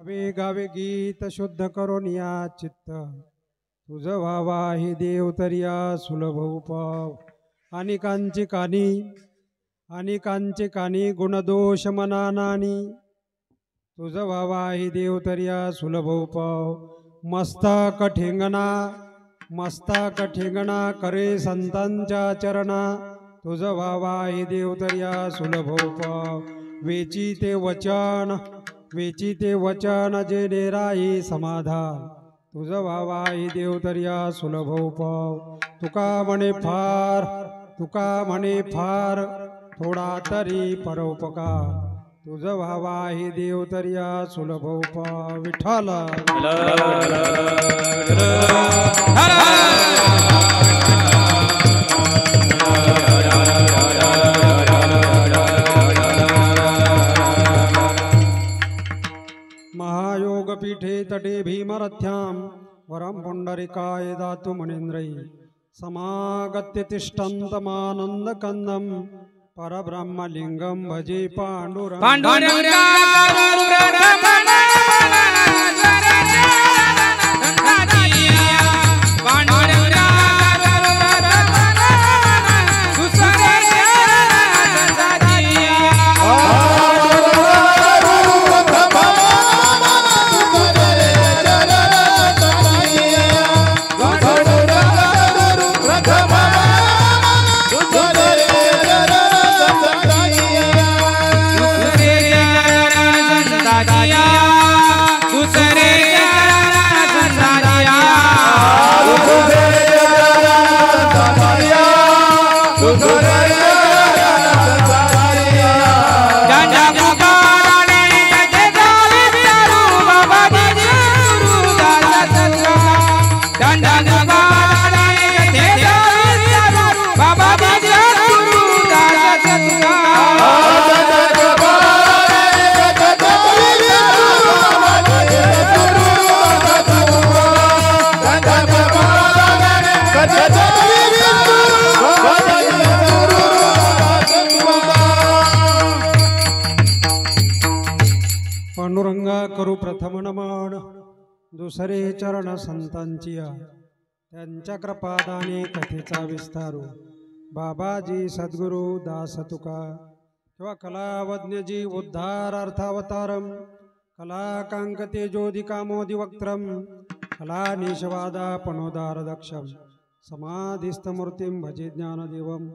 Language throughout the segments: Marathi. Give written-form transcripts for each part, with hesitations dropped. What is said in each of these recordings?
गावे गावे गीत शुद्ध करून या चित्त तुझ व्हावा हे देव तरिया सुलभ उपाव अनेकांची कानी गुणदोष मनानानी तुझ व्हावा हे देव तरिया सुलभ उपाव मस्तक ठेंगणा करे संतांच्या चरणा तुझ व्हावा हे देव तरिया सुलभ उपाव वेची ते वचन जे डेराई समाधान तुझ व्हावा ही देव तरिया सुलभ उपाव तुका म्हणे फार थोडा तरी परोपकार तुझ व्हावा ही देव तरिया सुलभ उपाव विठ्ठल महायोगपीठे तटे भीमरथ्यां वरं पुंडरीकाय दातु मुनीन्द्रै समागत्य तिष्ठन्तमानन्दकन्दं परब्रह्मलिङ्गं भजे पाण्डुरङ्गं पांडुरंगा करू प्रथम नमन दुसरे चरण संतांचिया त्यांच्या कृपादाने कथेचा विस्तारू बाबाजी सद्गुरु दास तुका किंवा कलावज्ञजी उद्धार अर्थावतारम कलाकांकते ज्योतिकामोदि वक्त्रम कला निशवादा पणोदार दक्षम समाधिस्थमूर्तिं भजे ज्ञानदेवम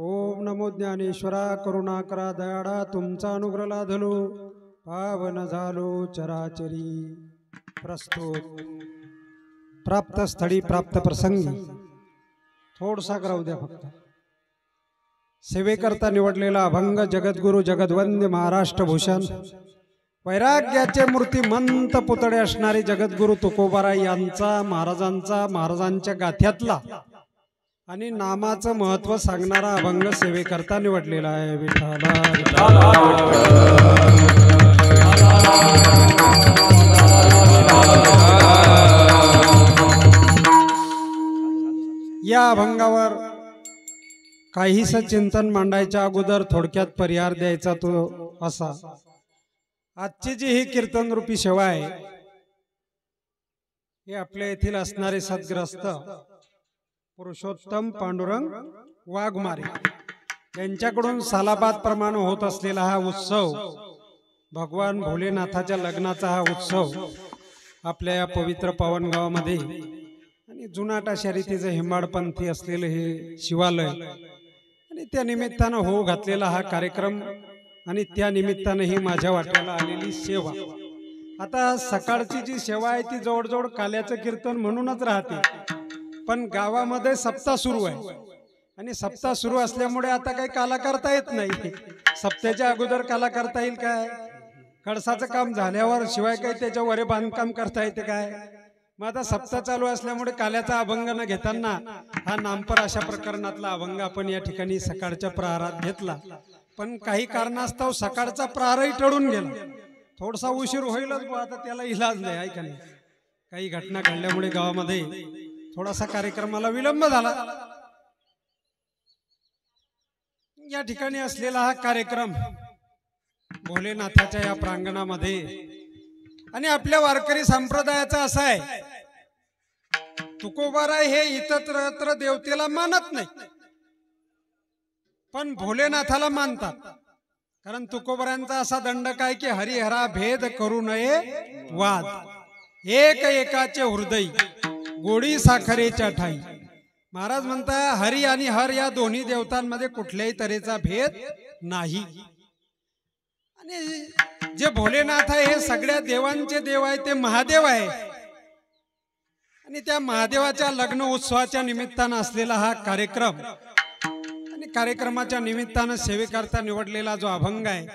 ओम नमो ज्ञानेश्वरा करुणाकरा दयाळा तुमचा अनुग्रह लाधलो पावन झालो चराचरी प्रस्तुत प्राप्त स्थळी प्राप्त प्रसंगी थोडसा राहू द्या फक्त सेवेकरता निवडलेला अभंग जगद्गुरु जगद्वंद्य महाराष्ट्र भूषण वैराग्याचे मूर्तिमंत पुतळे असणारे जगद्गुरु तुकोबाराय यांचा महाराजांच्या गाथ्यातला आणि नामाचं महत्व सांगणारा अभंग सेवेकरता निवडलेला आहे विठ्ठला या अभंगावर काहीसं चिंतन मांडायच्या अगोदर थोडक्यात परिहार द्यायचा तो असा आजची जी ही कीर्तन रूपी सेवा आहे हे आपल्या येथील असणारे सद्ग्रस्त पुरुषोत्तम पांडुरंग वाघमारे यांच्याकडून सालाबाद प्रमाणे होत असलेला हा उत्सव भगवान भोलेनाथाच्या लग्नाचा हा उत्सव आपल्या या पवित्र पावन गावामध्ये आणि जुनाटा शर्यतीचं हिंबाडपंथी असलेलं हे शिवालय आणि त्या निमित्तानं हो घातलेला हा कार्यक्रम आणि त्या निमित्तानं ही माझ्या वाट्याला आलेली सेवा आता सकाळची जी सेवा आहे ती जवळजवळ काल्याचं कीर्तन म्हणूनच राहते पण गावामध्ये सप्ताह सुरू आहे आणि सप्ताह सुरू असल्यामुळे आता काही काला करता येत नाही सप्त्याच्या अगोदर काला करता येईल काय कळसाचं काम झाल्यावर शिवाय काही त्याच्या वरे बांधकाम करता येते काय मग आता सप्ताह चालू असल्यामुळे काल्याचा अभंग न घेताना हा नामपर अशा प्रकरणातला अभंग आपण या ठिकाणी सकाळच्या प्रहारात घेतला पण काही कारणास्तव सकाळचा प्रहारही टळून गेला थोडासा उशीर होईलच आता त्याला इलाज नाही आहे का नाही काही घटना घडल्यामुळे गावामध्ये थोडासा कार्यक्रमाला विलंब झाला या ठिकाणी असलेला हा कार्यक्रम भोलेनाथाच्या या प्रांगणामध्ये आणि आपल्या वारकरी संप्रदायाचा असा आहे, तुकोबाराय हे इतरत्र देवतेला मानत नाही, पण भोलेनाथाला मानतात. कारण तुकोबारांचा असा दंडक आहे की हरिहरा भेद करू नये वाद, एक एकाचे हृदय गोडी साखरेच्या ठाई. महाराज म्हणता हरी आणि हर या दोन्ही देवतांमध्ये कुठल्याही तऱ्हेचा भेद नाही. आणि जे भोलेनाथ आहे हे सगळ्या देवांचे देव आहे, ते महादेव आहे. आणि त्या महादेवाच्या लग्न उत्सवाच्या निमित्तानं असलेला हा कार्यक्रम, आणि कार्यक्रमाच्या निमित्तानं सेवेकरता निवडलेला जो अभंग आहे,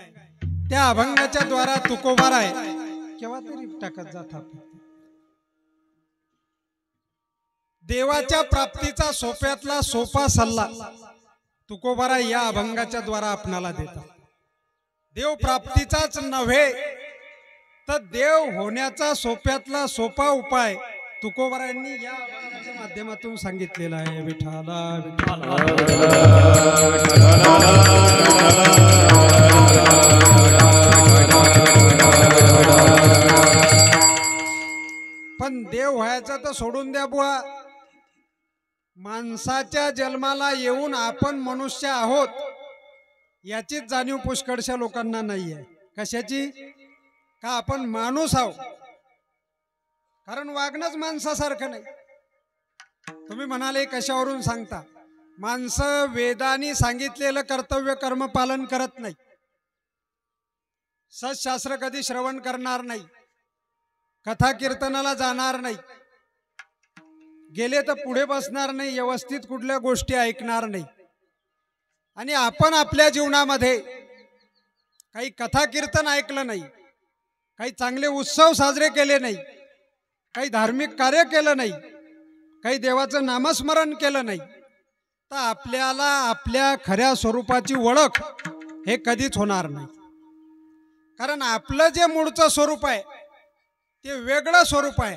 त्या अभंगाच्या द्वारा तुकोबाराय केव्हा तरी टाकत जातात. देवाच्या प्राप्तीचा सोप्यातला सोपा सल्ला तुकोबाराय या अभंगाच्या द्वारा आपणाला देतात. देव प्राप्तीचाच नव्हे तर देव होण्याचा सोप्यातला सोपा उपाय तुकोबारायांनी या अभंगाच्या माध्यमातून सांगितलेला आहे. विठाला पण देव व्हायचं तर सोडून द्या बुवा, माणसाच्या जन्माला येऊन आपण मनुष्य आहोत याचीच जाणीव पुष्कळशा लोकांना नाही आहे. कशाची? का आपण माणूस आहोत. कारण वागणंच माणसासारखं नाही. तुम्ही म्हणाले कशावरून सांगता? माणसं वेदांनी सांगितलेलं कर्तव्य कर्म पालन करत नाही, सत्शास्त्र कधी श्रवण करणार नाही, कथा कीर्तनाला जाणार नाही, गेले तर पुढे बसणार नाही, व्यवस्थित कुठल्या गोष्टी ऐकणार नाही. आणि आपण आपल्या जीवनामध्ये काही कथा कीर्तन ऐकलं नाही, काही चांगले उत्सव साजरे केले नाही, काही धार्मिक कार्य केलं नाही, काही देवाचं नामस्मरण केलं नाही, तर आपल्याला आपल्या खऱ्या स्वरूपाची ओळख हे कधीच होणार नाही. कारण आपलं जे मूळचं स्वरूप आहे ते वेगळं स्वरूप आहे,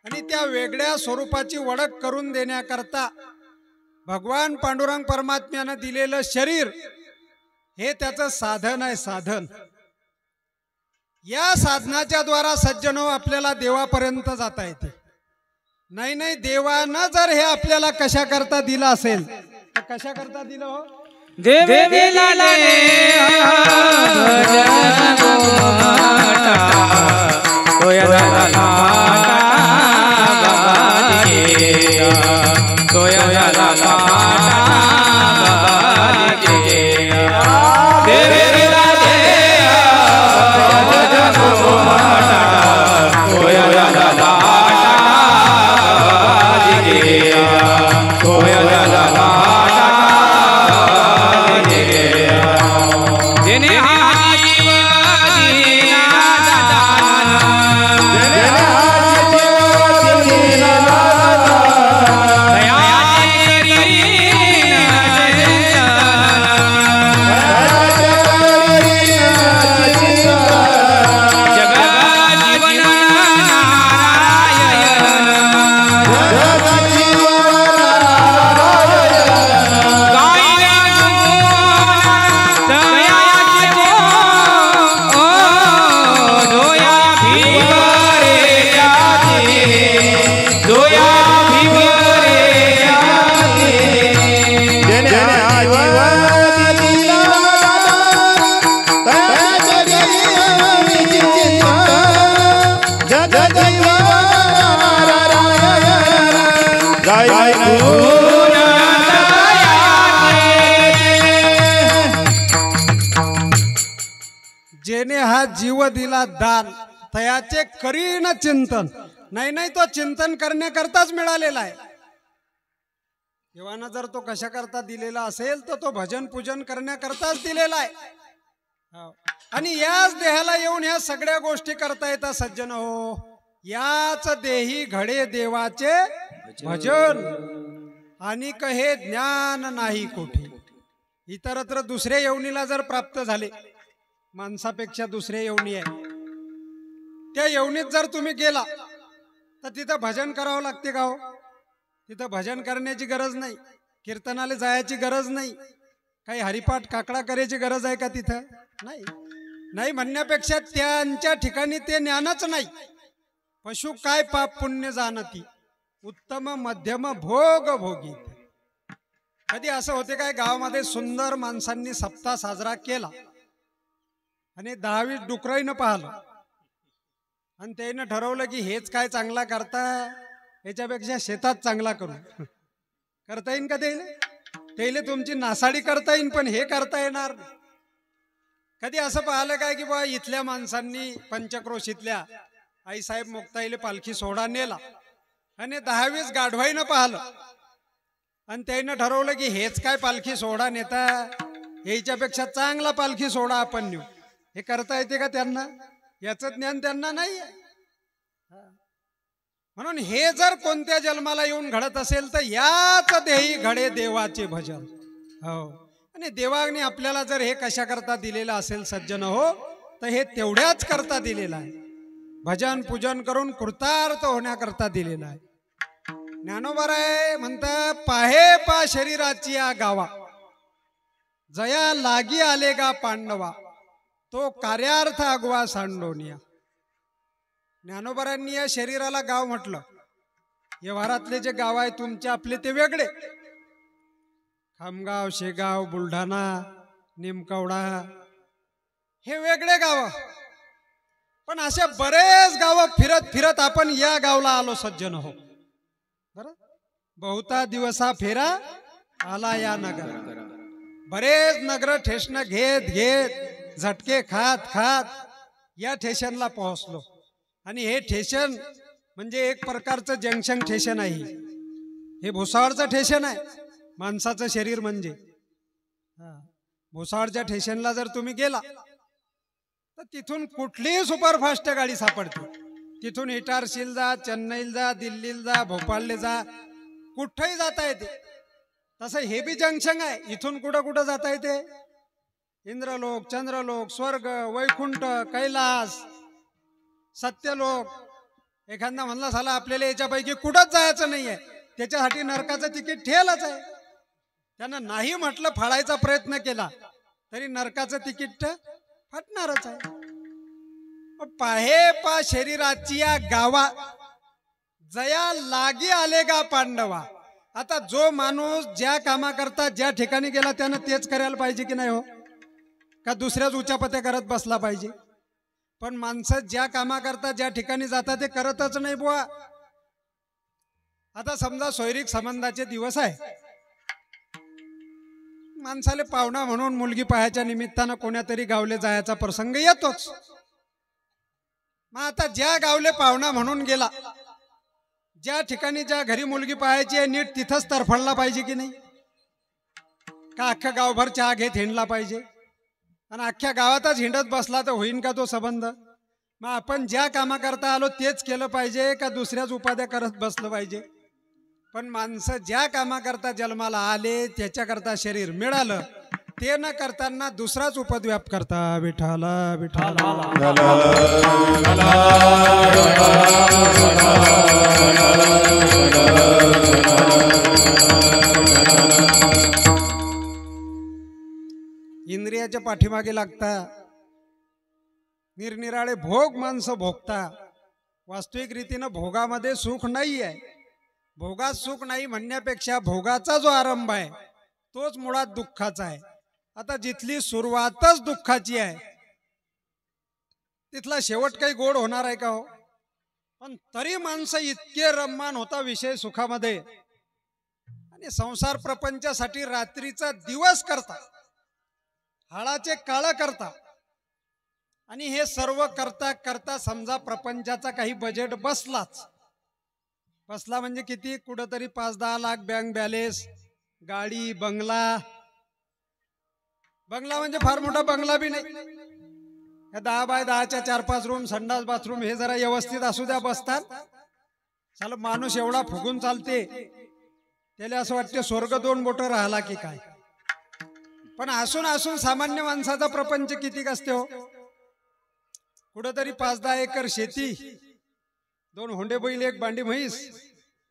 आणि त्या वेगळ्या स्वरूपाची ओळख करून देण्याकरता भगवान पांडुरंग परमात्म्यानं दिलेलं शरीर हे त्याचं साधन आहे. साधन, या साधनाच्या द्वारा सज्जनो आपल्याला देवापर्यंत जाता येते. नाही नाही, देवानं जर हे आपल्याला कशा करता दिलं असेल तर कशा करता दिलं हो? जेने हा जीव दिला दान तयाचे करीन चिंतन. नाही नाही, तो चिंतन करण्याकरताच मिळालेला आहे. देवानं जर तो कशा करता दिलेला असेल तर तो भजन पूजन करण्याकरताच दिलेला आहे. आणि याच देहाला येऊन ह्या सगळ्या गोष्टी करता येतात सज्जन हो. याच देही घडे देवाचे भजन, आणि हे ज्ञान नाही कोठे. इतरत्र दुसऱ्या येवणीला जर प्राप्त झाले, माणसापेक्षा दुसऱ्या येवणी आहे, त्या येवणीत जर तुम्ही गेला तर तिथं भजन करावं लागते का हो? तिथं भजन करण्याची गरज नाही, कीर्तनाला जायची गरज नाही, काही हरिपाठ काकडा करायची गरज आहे का तिथं? नाही. नाही म्हणण्यापेक्षा त्यांच्या ठिकाणी ते ज्ञानच नाही. पशु काय पाप पुण्य जाणती, उत्तम मध्यम भोग भोगी. कधी असं होते काय, गावामध्ये सुंदर माणसांनी सप्ताह साजरा केला आणि 10-20 डुकराईनं पाहिलं आणि त्यानं ठरवलं की हेच काय चांगला करता, याच्यापेक्षा शेतात चांगला करू. करता येईन का त्याला तुमची नासाडी करता येईन, पण हे करता येणार नाही. कधी असं पाहिलं काय की बा इथल्या माणसांनी पंचक्रोशीतल्या आईसाहेब मुक्ताईले पालखी सोहळा नेला आणि 10-20 गाढवाईनं पाहिलं आणि त्यानं ठरवलं की हेच काय पालखी सोहळा नेता, ह्याच्यापेक्षा चांगला पालखी सोहळा आपण नेऊ. हे करता येते का त्यांना? याचं ज्ञान त्यांना नाही आहे. म्हणून हे जर कोणत्या जन्माला येऊन घडत असेल तर याच देही घडे देवाचे भजन. हो, आणि देवाने आपल्याला जर हे कशा करता दिलेलं असेल सज्जन हो, तर हे तेवढ्याच करता दिलेलं आहे. भजन पूजन करून कृतार्थ होण्याकरता दिलेलं आहे. ज्ञानोबा म्हणता, पाहे पा शरीराची या गावा, जया लागी आले गा पांडवा, तो कार्यार्थ अगवा सांडोनिया. ज्ञानोबांनी या शरीराला गाव म्हटलं. व्यवहारातले जे गाव आहे तुमचे आपले ते वेगळे. खामगाव, शेगाव, बुलढाणा, निमकवडा हे वेगळे गाव. पण असे बरेच गाव फिरत फिरत आपण या गावला आलो सज्जन हो. बरं, बहुता दिवसा फेरा आला या नगर. बरेच नगर ठेशन घेत घेत झटके खात खात या ठेशनला पोहोचलो. आणि हे ठेशन म्हणजे एक प्रकारचं जंक्शन ठेशन आहे. हे भुसावळचं ठेशन आहे. माणसाचं शरीर म्हणजे भुसावळच्या ठेशनला जर तुम्ही गेला तर तिथून कुठलीही सुपरफास्ट गाडी सापडते. तिथून इटारसीला जा, चेन्नईला जा, दिल्लीला जा, भोपाळला जा, कुठंही जाता येते. तसं हे बी जंक्शन आहे. इथून कुठं कुठं जाता येते? इंद्रलोक, चंद्रलोक, स्वर्ग, वैकुंठ, कैलास, सत्यलोक. एखादा म्हणला झाला आपल्याला याच्यापैकी कुठंच जायचं नाहीये, त्याच्यासाठी नरकाचं तिकीट ठेलच आहे. त्यानं नाही म्हटलं, फाडायचा प्रयत्न केला तरी नरकाचं तिकीट फाटणारच आहे. पाहे पा शरीराची या गावा, जया लागी आले गा पांडवा. आता जो माणूस ज्या कामाकरता ज्या ठिकाणी गेला त्यानं तेच करायला पाहिजे की नाही हो? का दुसऱ्याच उचापत्या करत बसला पाहिजे? पण माणसं ज्या कामाकरता ज्या ठिकाणी जातात ते करतच नाही बुवा. आता समजा सोयरीक संबंधाचे दिवस आहे, माणसाले पाहुणा म्हणून मुलगी पाहायच्या निमित्तानं कोण्यातरी गावले जायचा प्रसंग येतोच. मग आता ज्या गावले पाहुणा म्हणून गेला, ज्या ठिकाणी ज्या घरी मुलगी पाहायची आहे नीट तिथंच तरफडला पाहिजे की नाही? का अख्ख्या गावभर चहा घेत हिंडला पाहिजे आणि अख्ख्या गावातच हिंडत बसला तर होईन का तो संबंध? मग आपण ज्या कामाकरता आलो तेच केलं पाहिजे का दुसऱ्याच उपाध्या करत बसलं पाहिजे? पण माणसं ज्या कामाकरता जन्माला आले त्याच्याकरता शरीर मिळालं, ते न करताना दुसराच उपद्व्याप करता. विठाला विठाला इंद्रियाच्या पाठीमागे लागता. निरनिराळे भोग माणसं भोगता. वास्तविक रीतीनं भोगामध्ये सुख नाही आहे. भोगात सुख नाही म्हणण्यापेक्षा भोगाचा जो आरंभ आहे तोच मुळात दुःखाचा आहे. आता जिथली सुरुवातच दुःखाची आहे तिथला शेवट काही गोड होणार आहे का हो? पण तरी माणसं इतके रममान होता विषय सुखामध्ये आणि संसार प्रपंचासाठी रात्रीचा दिवस करता, हाळाचे काळ करता. आणि हे सर्व करता करता समजा प्रपंचाचा काही बजेट बसलाच. बसला म्हणजे किती? कुठंतरी 5-10 लाख बँक बॅलेन्स, गाडी, बंगला. बंगला म्हणजे फार मोठा बंगला बी नाही, 10 बाय 10च्या 4-5 रूम, संडास बाथरूम हे जरा व्यवस्थित असू द्या बसतात. चला माणूस एवढा फुगून चालते त्याला असं वाटते स्वर्ग 2 बोटं राहिला की काय. पण असून असून सामान्य माणसाचा प्रपंच किती असते हो? कुठंतरी 5-10 एकर शेती, 2 होंडे बैल, 1 बांडी म्हैस,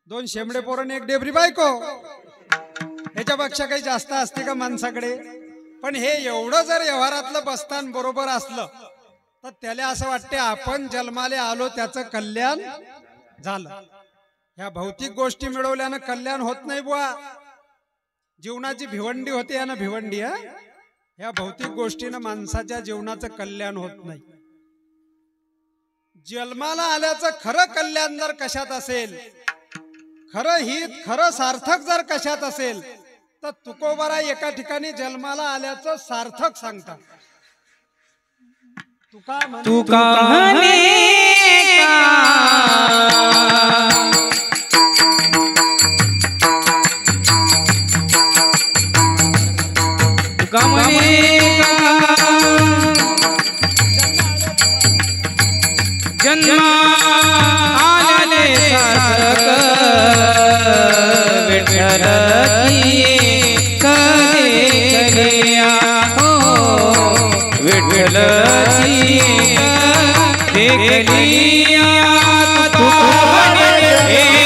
2 शेंबडे पोरण, 1 डेबरी बायको. ह्याच्यापेक्षा काही जास्त असते का माणसाकडे? पण हे एवढं जर व्यवहारातलं बसतान बरोबर असलं तर त्याला असं वाटते आपण जन्माले आलो त्याचं कल्याण झालं. ह्या भौतिक गोष्टी मिळवल्यानं कल्याण होत नाही बुवा. जीवनाची भिवंडी होते यानं भिवंडी. ह्या भौतिक गोष्टीनं माणसाच्या जीवनाचं कल्याण होत नाही. जन्माला आल्याचं खरं कल्याण जर कशात असेल, खरं हित खरं सार्थक जर कशात असेल तर तुकोबारा एका ठिकाणी जन्माला आल्याचं सार्थक सांगतात. तुका म्हणे जन्म आले सार्थक विठ्ठलाची कलिया हो विठ्ठलाची कलिया तू आले सार्थक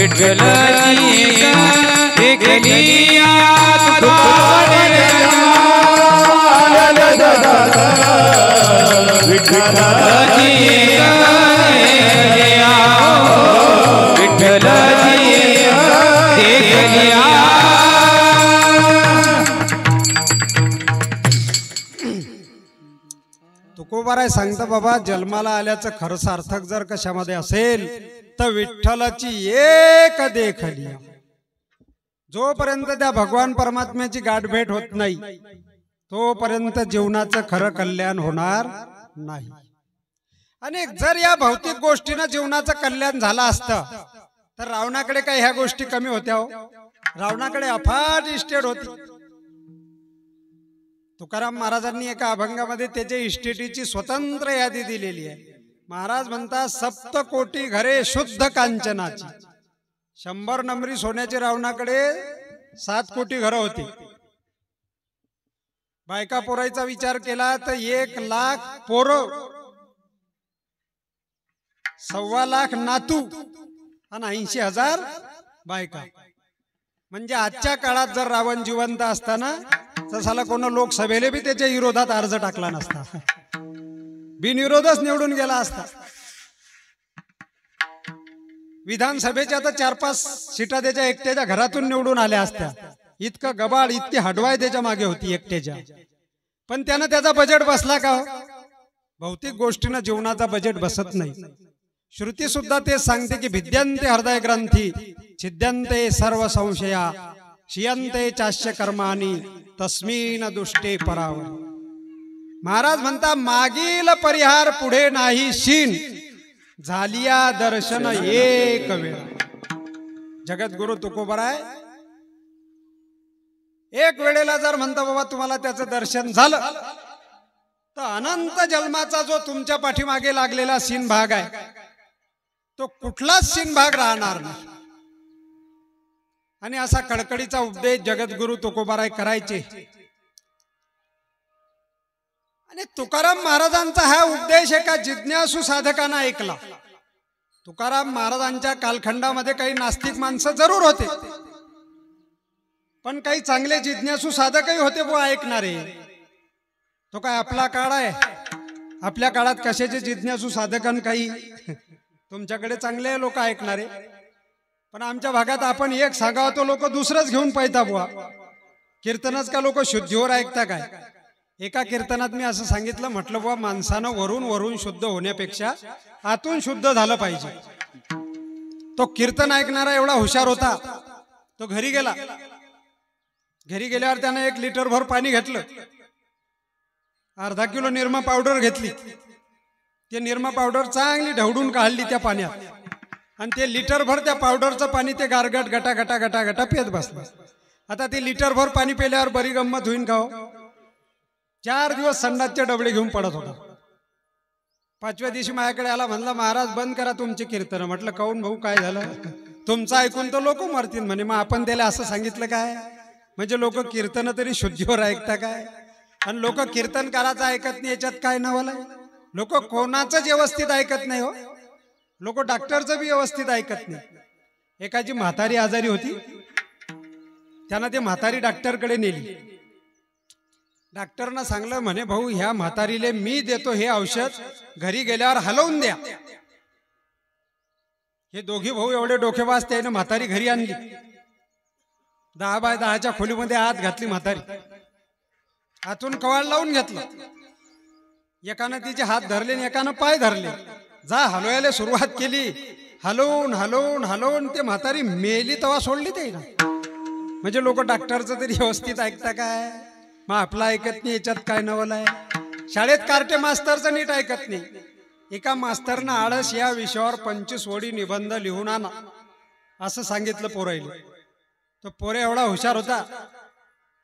विठ्ठलाची कलिया हो तुकोबाराय सांगता बाबा जन्माला आल्याचं खरं सार्थक जर कशामध्ये असेल तर विठ्ठलाची एक देखली. जोपर्यंत त्या भगवान परमात्म्याची गाठभेट होत नाही तोपर्यंत जीवनाचं खरं कल्याण होणार नाही. आणि जर या भौतिक गोष्टीनं जीवनाचं कल्याण झालं असतं तर रावणाकडे काही ह्या गोष्टी कमी होत्या हो. रावणाकडे अफाट इस्टेट होती. तुकाराम महाराजांनी एका अभंगामध्ये त्याच्या इस्टेटीची स्वतंत्र यादी दिलेली आहे. महाराज म्हणतात 7 कोटी घरे शुद्ध कांचनाची. 100 नंबरी सोन्याची रावणाकडे 7 कोटी घरं होती. बायका पोरायचा विचार केला तर 1 लाख पोरं, 1.25 लाख नातू आणि 80,000 बायका. म्हणजे आजच्या काळात जर रावण जिवंत असताना तर साला कोण लोकसभेला बी त्याच्या विरोधात अर्ज टाकला नसता, बिनविरोधच निवडून गेला असता. विधानसभेच्या तर 4-5 सीटा त्याच्या एकट्याच्या घरातून निवडून आल्या असत्या. इतकं गबाळ इतकी हडवाय त्याच्या मागे होती एकट्याच्या. पण त्यानं त्याचा बजेट बसला का? भौतिक गोष्टीनं जीवनाचा बजेट बसत नाही. श्रुती सुद्धा ते सांगते की भिद्यंते हृदय ग्रंथी छिद्यंते सर्व संशया क्षीयंते चाष्य कर्मानी तस्मीन दुष्टे परावर. महाराज म्हणता मागील परिहार पुढे नाही शीन झालिया दर्शन एक वेळा. जगद्गुरु तुकोबाराय एक वेळेला जर म्हणता बाबा तुम्हाला त्याचं दर्शन झालं तर अनंत जन्माचा जो तुमच्या पाठीमागे लागलेला सीन भाग आहे तो कुठलाच सीन भाग राहणार नाही. आणि असा कडकडीचा उपदेश जगद्गुरु तुकोबाराय करायचे. आणि तुकाराम महाराजांचा हा उपदेश एका जिज्ञासू साधकानं ऐकला. तुकाराम महाराजांच्या कालखंडामध्ये काही नास्तिक माणसं जरूर होते, पण काही चांगले जिज्ञासू साधकही होते बुवा ऐकणारे. तो काय आपला काळ आहे, आपल्या काळात कशाचे जिज्ञासू साधकान काही. तुमच्याकडे चांगले लोक ऐकणारे, पण आमच्या भागात आपण एक सांगावं तो लोक दुसरंच घेऊन पाहता बुवा. कीर्तनच का लोक शुद्धीवर ऐकता काय? एका कीर्तनात मी असं सांगितलं, म्हटलं बुवा माणसानं वरून वरून शुद्ध होण्यापेक्षा आतून शुद्ध झालं पाहिजे. तो कीर्तन ऐकणारा एवढा हुशार होता. तो घरी गेला. घरी गेल्यावर त्यानं 1 लिटर भर पाणी घेतलं, अर्धा किलो निरमा पावडर घेतली. ते निरमा पावडर चांगली ढवडून काढली त्या पाण्यात आणि ते लिटरभर त्या पावडरचं पाणी ते गारगट गटा गटा गटा गटा पित बसलं. आता ते लिटरभर पाणी पिल्यावर बरी गंमत होईन का हो? 4 दिवस संडासचे डबडे घेऊन पडत होता. 5व्या दिवशी माझ्याकडे आला, म्हणला महाराज बंद करा तुमची कीर्तन. म्हटलं काऊन भाऊ काय झालं? तुमचं ऐकून तर लोक मरतील म्हणे. मग आपण त्याला असं सांगितलं काय? म्हणजे लोक कीर्तन तरी शुद्धीवर ऐकता काय? आणि लोक कीर्तन करायचं ऐकत नाही, याच्यात काय नावाला? लोक कोणाचंच व्यवस्थित ऐकत नाही हो. लोक डॉक्टरचं बी व्यवस्थित ऐकत नाही. एकाची म्हातारी आजारी होती, त्यानं ते म्हातारी डॉक्टरकडे नेली. डॉक्टरनं सांगलं म्हणे भाऊ ह्या म्हातारीले मी देतो हे औषध, घरी गेल्यावर हलवून द्या. हे दोघी भाऊ एवढे डोकेबाज, त्याने म्हातारी घरी आणली. 10 बाय 10च्या खोलीमध्ये हात घातली म्हातारी. हातून कवाड लावून घेतलं. एकानं तिचे हात धरले आणि एकानं पाय धरले. जा हलवायला सुरुवात केली. हलवून हलवून हलवून ते म्हातारी मेली तेव्हा सोडली ते ना. म्हणजे लोक डॉक्टरचं तरी व्यवस्थित ऐकता काय? मग आपलं ऐकत नाही, याच्यात काय नवल आहे? शाळेत कार्टे मास्तरचं नीट ऐकत नाही. एका मास्तरनं आळस या विषयावर 25 ओळी निबंध लिहून आणा असं सांगितलं पोराईले. तो पोरे एवढा हुशार होता,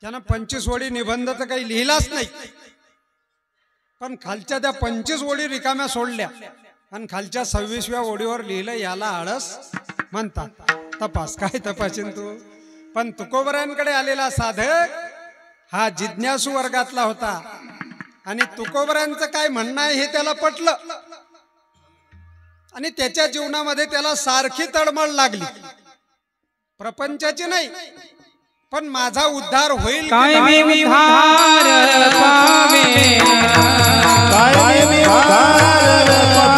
त्यानं 25 ओळी निबंध तर काही लिहिलाच नाही. पण खालच्या त्या 25 ओळी रिकाम्या सोडल्या आणि खालच्या 26व्या ओळीवर लिहिलं याला आळस म्हणतात. तपास काय तपासीन तू? पण तुकोबरायांकडे आलेला साधक हा जिज्ञासू वर्गातला होता आणि तुकोबरायांचं काय म्हणणं आहे हे त्याला पटलं आणि त्याच्या जीवनामध्ये त्याला सारखी तळमळ लागली. प्रपंचाची नाही, पण माझा उद्धार होईल काय मी उद्धार पावे, काय मी उद्धार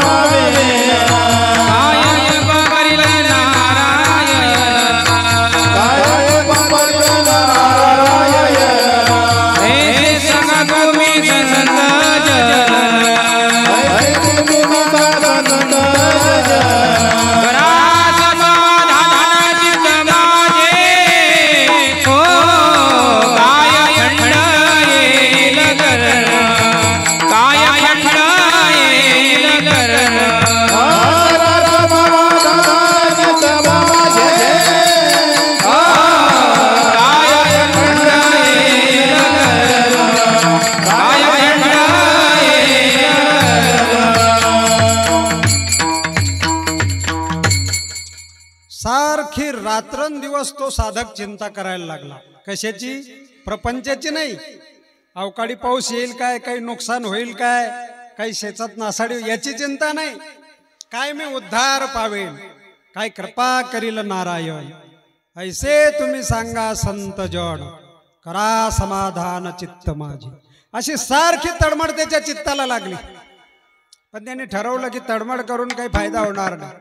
पावे, काय बबरिल नारायण, काय बबरिल नारायण, हे संग तुम्ही संत जन, हे तुम्ही संत जन, करा समाधान चित्त माझे, ओ काय खंड येईल करण, काय खंड येईल करण, समाधान चित्त माझे, ओ काय खंड येईल करण, काय खंड येईल सारखी रात्रंदिवस तो साधक चिंता करायला लागला. कशाची? प्रपंचाची नाही. अवकाळी पाऊस येईल काय, काही नुकसान होईल काय, काही शेतात नासाडी, याची चिंता नाही. काय मी उद्धार पावेल, काय कृपा करील नारायण, ऐसे तुम्ही सांगा संत जन, करा समाधान चित्त माझे. अशी सारखी तडमड त्याच्या चित्ताला लागली. पण त्याने ठरवलं की तडमड करून काही फायदा होणार नाही.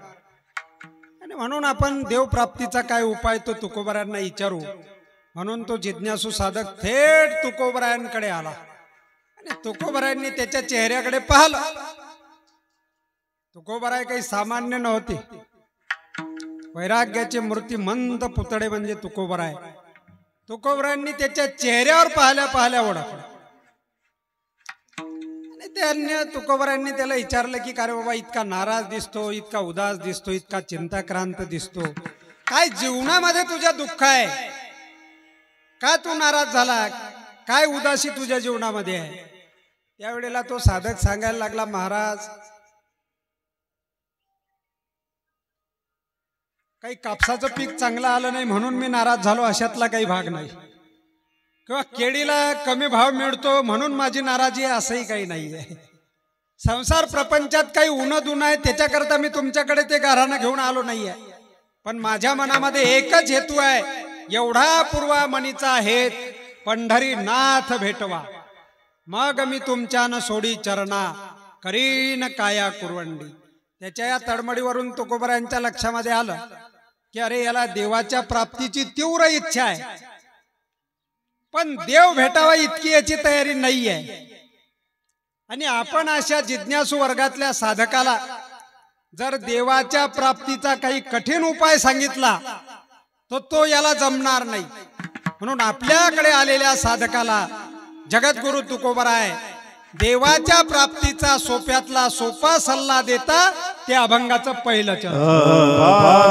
आणि म्हणून आपण देवप्राप्तीचा काय उपाय तो तुकोबरायांना विचारू. म्हणून तो जिज्ञासू साधक थेट तुकोबरायांकडे आला आणि तुकोबरायांनी त्याच्या चेहऱ्याकडे पाहिलं. तुकोबराय काही सामान्य नव्हते. वैराग्याचे मूर्ती मंद पुतळे म्हणजे तुकोबराय. तुकोबरायांनी त्याच्या चेहऱ्यावर पाहिल्या पाहिल्या ओळखलं. आणि त्यांनी तुकोबरायांनी त्याला विचारलं की का रे बाबा इतका नाराज दिसतो, इतका उदास दिसतो, इतका चिंताक्रांत दिसतो, काय जीवनामध्ये तुझ्या दुःख आहे? का तू नाराज झाला? काय उदासी तुझ्या जीवनामध्ये आहे? त्यावेळेला तो साधक सांगायला लागला, महाराज काही कापसाचं पीक चांगलं आलं नाही म्हणून मी नाराज झालो, अशातला काही भाग नाही. किंवा केळीला कमी भाव मिळतो म्हणून माझी नाराजी आहे, असंही काही नाही आहे. संसार प्रपंचात काही उन्ह आहे, त्याच्याकरता मी तुमच्याकडे ते गाऱ्हाणं घेऊन आलो नाहीये. पण माझ्या मनामध्ये एकच हेतू आहे, एवढा पूर्वा मनीचा हेत पंढरी नाथ भेटवा, मग मी तुमच्यानं सोडी चरणा करीन काया कुरवंडी. त्याच्या या तडमडीवरून तुकोबरायांच्या लक्षामध्ये आलं की अरे याला देवाच्या प्राप्तीची तीव्र इच्छा आहे, पण देव भेटावा इतकी याची तयारी नाही आहे. आणि आपण अशा जिज्ञासू वर्गातल्या साधकाला जर देवाच्या प्राप्तीचा काही कठीण उपाय सांगितला तर तो याला जमणार नाही. म्हणून आपल्याकडे आलेल्या साधकाला जगद्गुरु तुकोबराय देवाच्या प्राप्तीचा सोप्यातला सोपा सल्ला देता ते अभंगाचं पहिलं चरण.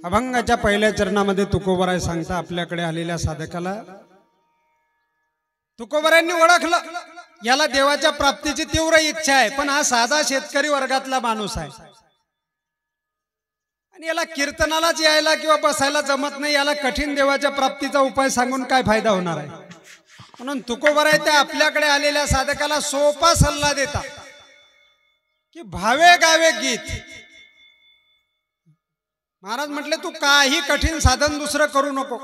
अभंगाच्या पहिल्या चरणामध्ये तुकोबराय सांगता आपल्याकडे आलेल्या साधकाला तुकोबरायांनी ओळखलं याला देवाच्या प्राप्तीची तीव्र इच्छा आहे, पण हा साधा शेतकरी वर्गातला माणूस आहे आणि याला कीर्तनालाच यायला किंवा बसायला जमत नाही. याला कठीण देवाच्या प्राप्तीचा उपाय सांगून काय फायदा होणार आहे. म्हणून तुकोबराय त्या आपल्याकडे आलेल्या साधकाला सोपा सल्ला देता की भावे गावे गीत. महाराज म्हटले तू काही कठीण साधन दुसरं करू नको.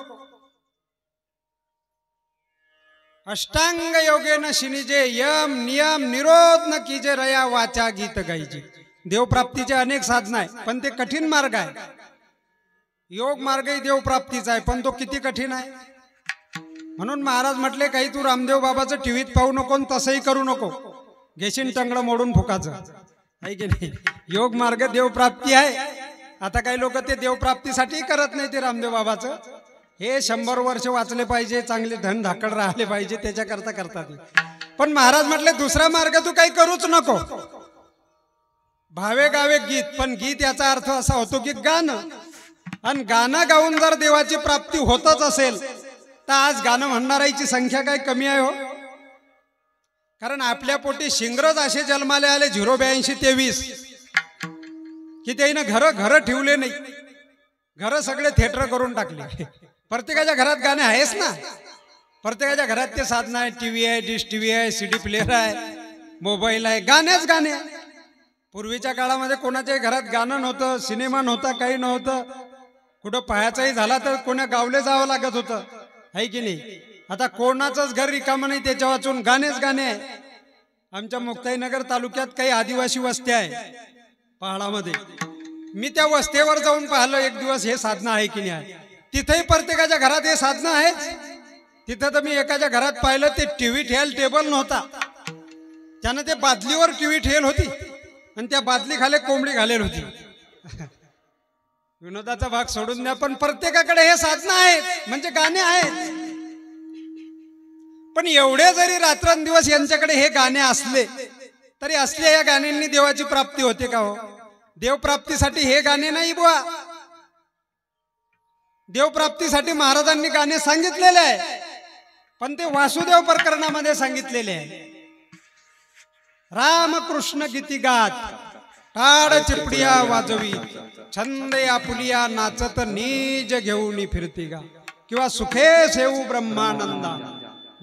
अष्टांग योगेन शिनिजे यम नियम निरोध न कीजे रया वाचा गीत गायची. देवप्राप्तीचे अनेक साधन आहे पण ते कठीण मार्ग आहे. योग मार्गही देवप्राप्तीचा आहे पण तो किती कठीण आहे. म्हणून महाराज म्हटले काही तू रामदेव बाबाचं टीव्हीत पाहू नको तसंही करू नको. घेशीन टंगड मोडून फुकाचं आहे की नाही. योग मार्ग देवप्राप्ती आहे. आता काही लोक ते देवप्राप्तीसाठी करत नाही ते रामदेव बाबाचं. हे 100 वर्ष वाचले पाहिजे, चांगले धन धाकड राहिले पाहिजे त्याच्याकरता करतात. पण महाराज म्हटले दुसरा मार्ग तू काही करूच नको. भावे गावे गीत, पण गीत याचा अर्थ असा होतो की गाणं. आणि गाणं गाऊन जर देवाची प्राप्ती होतच असेल तर आज गाणं म्हणणाऱ्याची संख्या काही कमी आहे हो. कारण आपल्या पोटी शिंगरज असे जन्माले आले 08223 की त्यानं घर ठेवले नाही. घर सगळे थिएटर करून टाकले. प्रत्येकाच्या घरात गाणे आहेच ना. प्रत्येकाच्या घरात ते साधन आहे. टीव्ही आहे, डिश टीव्ही आहे, सीडी प्लेअर आहे, मोबाईल आहे, गाणेच गाणे. पूर्वीच्या काळामध्ये कोणाच्याही घरात गाणं नव्हतं, सिनेमा नव्हता, काही नव्हतं. कुठं पाहायचाही झाला तर कोणा गावले जावं लागत होतं आहे की नाही. आता कोणाचंच घर रिकामं नाही त्याच्या वाचून गाणेच गाणे आहे. आमच्या मुक्ताईनगर तालुक्यात काही आदिवासी वस्त्या आहे पहाडामध्ये. मी त्या वस्तीवर जाऊन पाहिलं एक दिवस हे साधनं आहे की नाही. तिथेही प्रत्येकाच्या घरात हे साधनं आहेच. तिथं तर मी एकाच्या घरात पाहिलं ते टीव्ही ठेल टेबल नव्हता. त्यानं ते बादलीवर टीव्ही ठेल होती आणि त्या बादली खाली कोंबडी घालेल होती. विनोदाचा भाग सोडून द्या पण प्रत्येकाकडे हे साधनं आहेत म्हणजे गाणे आहेत. पण एवढे जरी रात्रंदिवस यांच्याकडे हे गाणे असले तरी असल्या या गाण्यांनी देवाची प्राप्ती होते का हो. देवप्राप्तीसाठी हे गाणे नाही बुवा. देवप्राप्तीसाठी महाराजांनी गाणे सांगितलेले आहे पण ते वासुदेव प्रकरणामध्ये सांगितलेले आहे. रामकृष्ण गीती गात टाळ चिपडिया वाजवी छंद आपुलिया नाचत नीज घेऊन फिरती गा. किंवा सुखे सेऊ ब्रह्मानंदा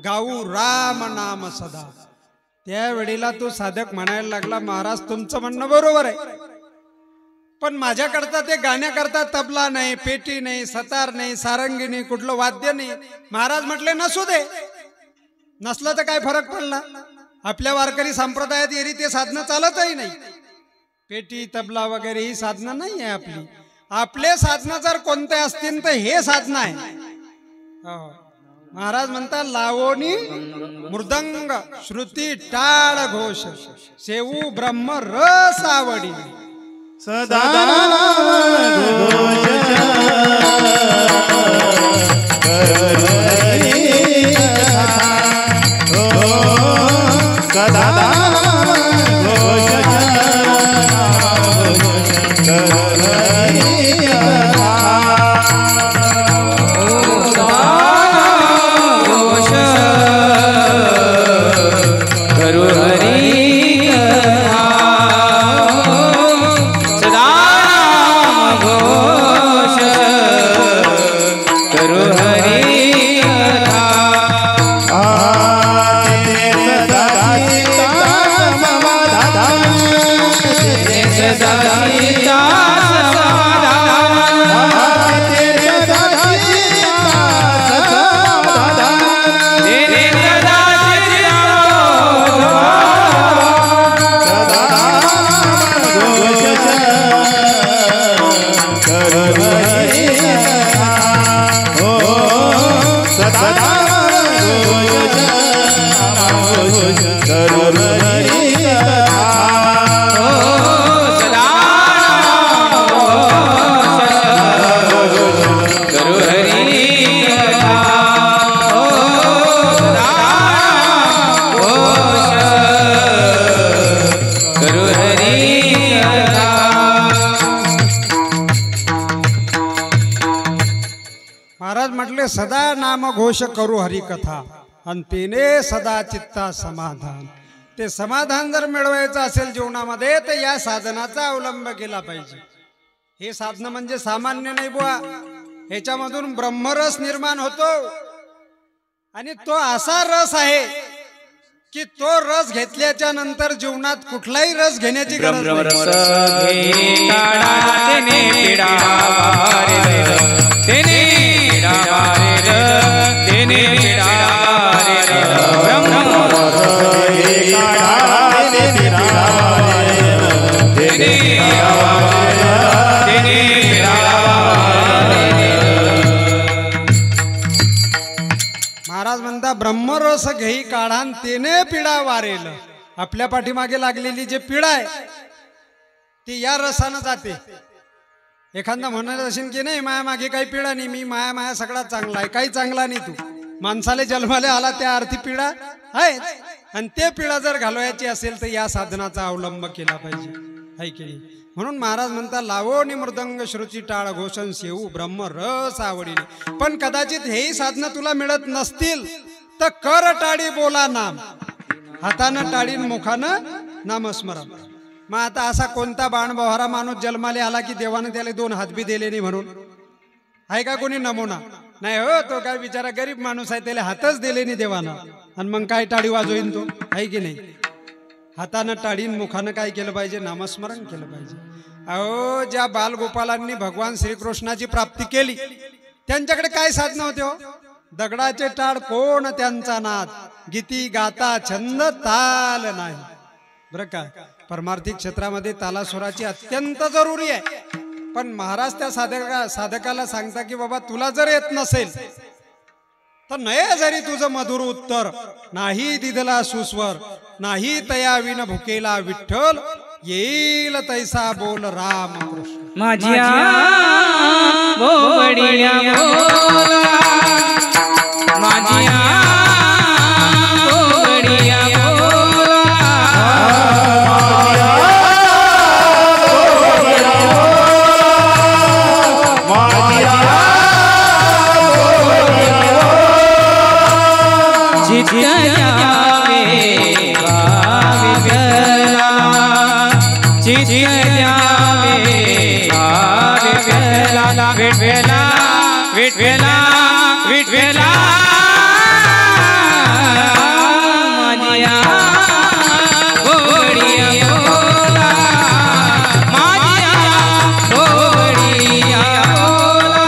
गाऊ राम नाम सदा. त्यावेळेला तो साधक म्हणायला लागला महाराज तुमचं म्हणणं बरोबर आहे पण माझ्याकरता ते गाण्याकरता तबला नाही, पेटी नाही, सतार नाही, सारंगी नाही, कुठलं वाद्य नाही. महाराज म्हटले नसू दे. नसलं तर काय फरक पडला. आपल्या वारकरी संप्रदायात एरी ते साधनं चालतही नाही. पेटी तबला वगैरे ही साधनं नाही आहे आपली. आपले साधनं जर कोणते असतील तर हे साधनं आहे. महाराज म्हणतात लावणी मृदंग श्रुती टाळ घोष सेऊ ब्रह्म रस आवडी. सदा घोष करू हरी सदा घोष करू हरी सदा नाम घोष करू हरिकथा आणि तेने सदा चित्ता समाधान. ते समाधान जर मिळवायचं असेल जीवनामध्ये तर या साधनाचा अवलंब केला पाहिजे. हे साधन म्हणजे सामान्य नाही बुवा. ह्याच्यामधून ब्रह्मरस निर्माण होतो आणि तो असा रस आहे की तो रस घेतल्याच्या नंतर जीवनात कुठलाही रस घेण्याची गरज महाराज म्हणता ब्रह्मरस घेई काढान तेने पिढा वारेल. आपल्या पाठीमागे लागलेली जी पिढा आहे ती या रसानं जाते. एखादा म्हणत असेल की नाही माया मागे काही पिढा नाही, मी माया सगळा चांगला आहे. काही चांगला नाही, तू माणसाले जन्माले आला त्या अर्थी पिढा आहे. आणि ते पिढा जर घालवायची असेल तर या साधनाचा अवलंब केला पाहिजे, आहे की नाही. म्हणून महाराज म्हणता लावोनी मृदंग श्रुती टाळ घोषण सेऊ ब्रह्म रस आवडीने. पण कदाचित हेही साधना तुला मिळत नसतील तर कर टाळी बोला नाम, हातानं टाळीन मुखानं नामस्मरण. मग आता असा कोणता बाणबहारा माणूस जन्माले आला की देवानं त्याला 2 हात बी दिले नाही म्हणून आहे का कोणी नमुना? नाही हो, तो काय बिचारा गरीब माणूस आहे, त्याला हातच दिले नाही देवानं. आणि मग काय टाळी वाजवीन तो, आहे की नाही. हातानं टाळीन मुखानं काय केलं पाहिजे? नामस्मरण केलं पाहिजे. अहो ज्या बालगोपालांनी भगवान श्रीकृष्णाची प्राप्ती केली त्यांच्याकडे काय साधनं होते हो? दगडाचे टाळ कोण त्यांचा नाद, गीती गाता छंद ताल नाही. बरं का, परमार्थिक क्षेत्रामध्ये तालासुराची अत्यंत जरुरी आहे. पण महाराज त्या साधकाला सांगता की बाबा तुला जर येत नसेल तर नये जरी तुझं मधुर उत्तर, नाही दिदला सुस्वर, नाही तया विन भुकेला विठ्ठल, येईल तैसा बोल राम कृष्ण. माझ्या बोबडिया बोला, माझ्या बोबडिया बोला, विठ्ठला विठ्ठला विठ्ठला माझ्या बोबडिया बोला, माझ्या बोबडिया बोला.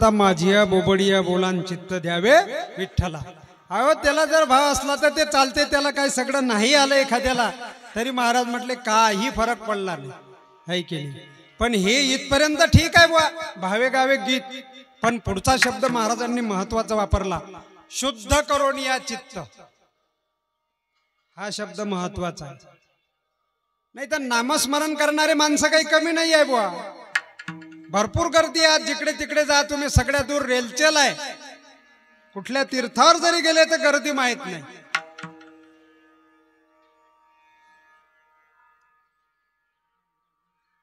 म्हणता माझिया बोबडिया बोलान चित्त द्यावे विठ्ठला. अहो त्याला जर भाव असला तर ते चालते, त्याला काही सगळं नाही आलं एखाद्याला तरी महाराज म्हटले काही फरक पडला नाही, है की नाही. पण हे इथपर्यंत ठीक आहे बुवा, भावे गावे गीत. पण पुढचा शब्द महाराजांनी महत्वाचा वापरला, शुद्ध करून या चित्त. हा शब्द महत्वाचा आहे. नाही तर नामस्मरण करणारे माणसं काही कमी नाही आहे बुवा, भरपूर गर्दी आहे. जिकडे तिकडे जा तुम्ही, सगळ्या दूर रेलचेल आहे. कुठल्या तीर्थावर जरी गेले तर गर्दी माहित नाही.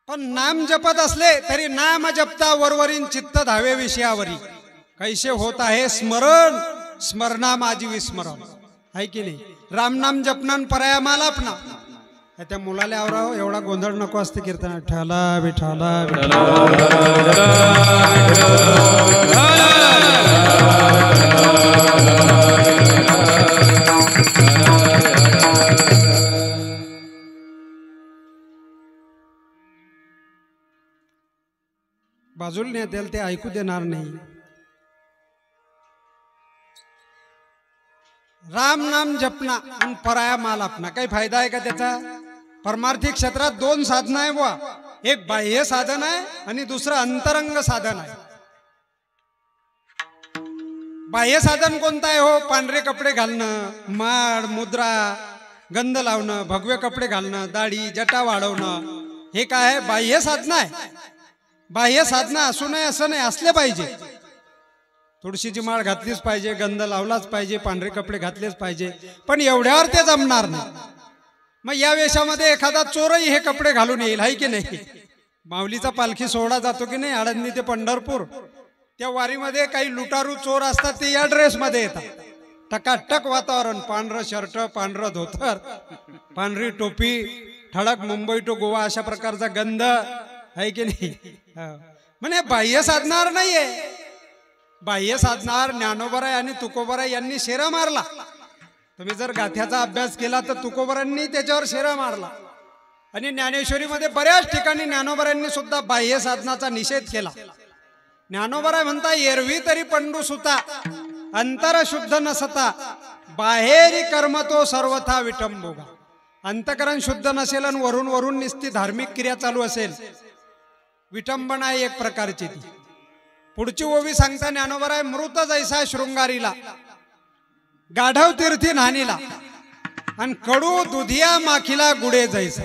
पण नाम जपत असले तरी नाम जपता वरवरीन चित्त धावे विषयावरी. कैसे होत आहे स्मरण, स्मरणा माझी विस्मरण, आहे की नाही. रामनाम जपनान पराया मालापना. त्या मुलाला आवराव एवढा गोंधळ नको असते कीर्तन. ठला विठाला बाजूला नेत्याला ते ऐकू देणार नाही. राम नाम जपना आणि पराया माल आपना. काही फायदा आहे का त्याचा? परमार्थिक क्षेत्रात दोन साधन आहे बुवा, एक बाह्य साधन आहे आणि दुसरं अंतरंग साधन आहे. बाह्य साधन कोणतं आहे हो? पांढरे कपडे घालणं, माळ मुद्रा गंध लावणं, भगवे कपडे घालणं, दाढी जटा वाढवणं, हे काय आहे? बाह्य साधन आहे. बाह्य साधना असू नये असं नाही, असले पाहिजे. तुळशीची माळ घातलीच पाहिजे, गंध लावलाच पाहिजे, पांढरे कपडे घातलेच पाहिजे. पण एवढ्यावर ते जमणार नाही. मग या वेशामध्ये एखादा चोरही हे कपडे घालून येईल, आहे की नाही. माऊलीचा पालखी सोहळा जातो की नाही आळंदी ते पंढरपूर, त्या वारीमध्ये काही लुटारू चोर असतात, ते या ड्रेसमध्ये येतात. टकाटक वातावरण, पांढरं शर्ट, पांढरं धोतर, पांढरी टोपी, ठळक मुंबई टू गोवा अशा प्रकारचा गंध, आहे की नाही. म्हणजे बाह्य साधणार नाहीये. बाह्य साधणार ज्ञानोबराय आणि तुकोबराय यांनी शेरा मारला. तुम्ही जर गाथ्याचा अभ्यास केला तर तुकोबरांनी त्याच्यावर शेरा मारला. आणि ज्ञानेश्वरीमध्ये बऱ्याच ठिकाणी ज्ञानोबरांनी सुद्धा बाह्य साधनाचा निषेध केला. ज्ञानोबराय म्हणता, एरवी तरी पंडू सुता अंतर शुद्ध नसता, बाहेरी कर्म तो सर्वथा विटंबोगा. अंतकरण शुद्ध नसेल आणि वरून वरून निस्ती धार्मिक क्रिया चालू असेल, विटंबना आहे एक प्रकारची ती. पुढची ओवी सांगता ज्ञानोबराय, मृत जैसा शृंगारीला, गाढव तीर्थी न्हाणीला, आणि कडू दुधिया माखीला गुडे जैसा,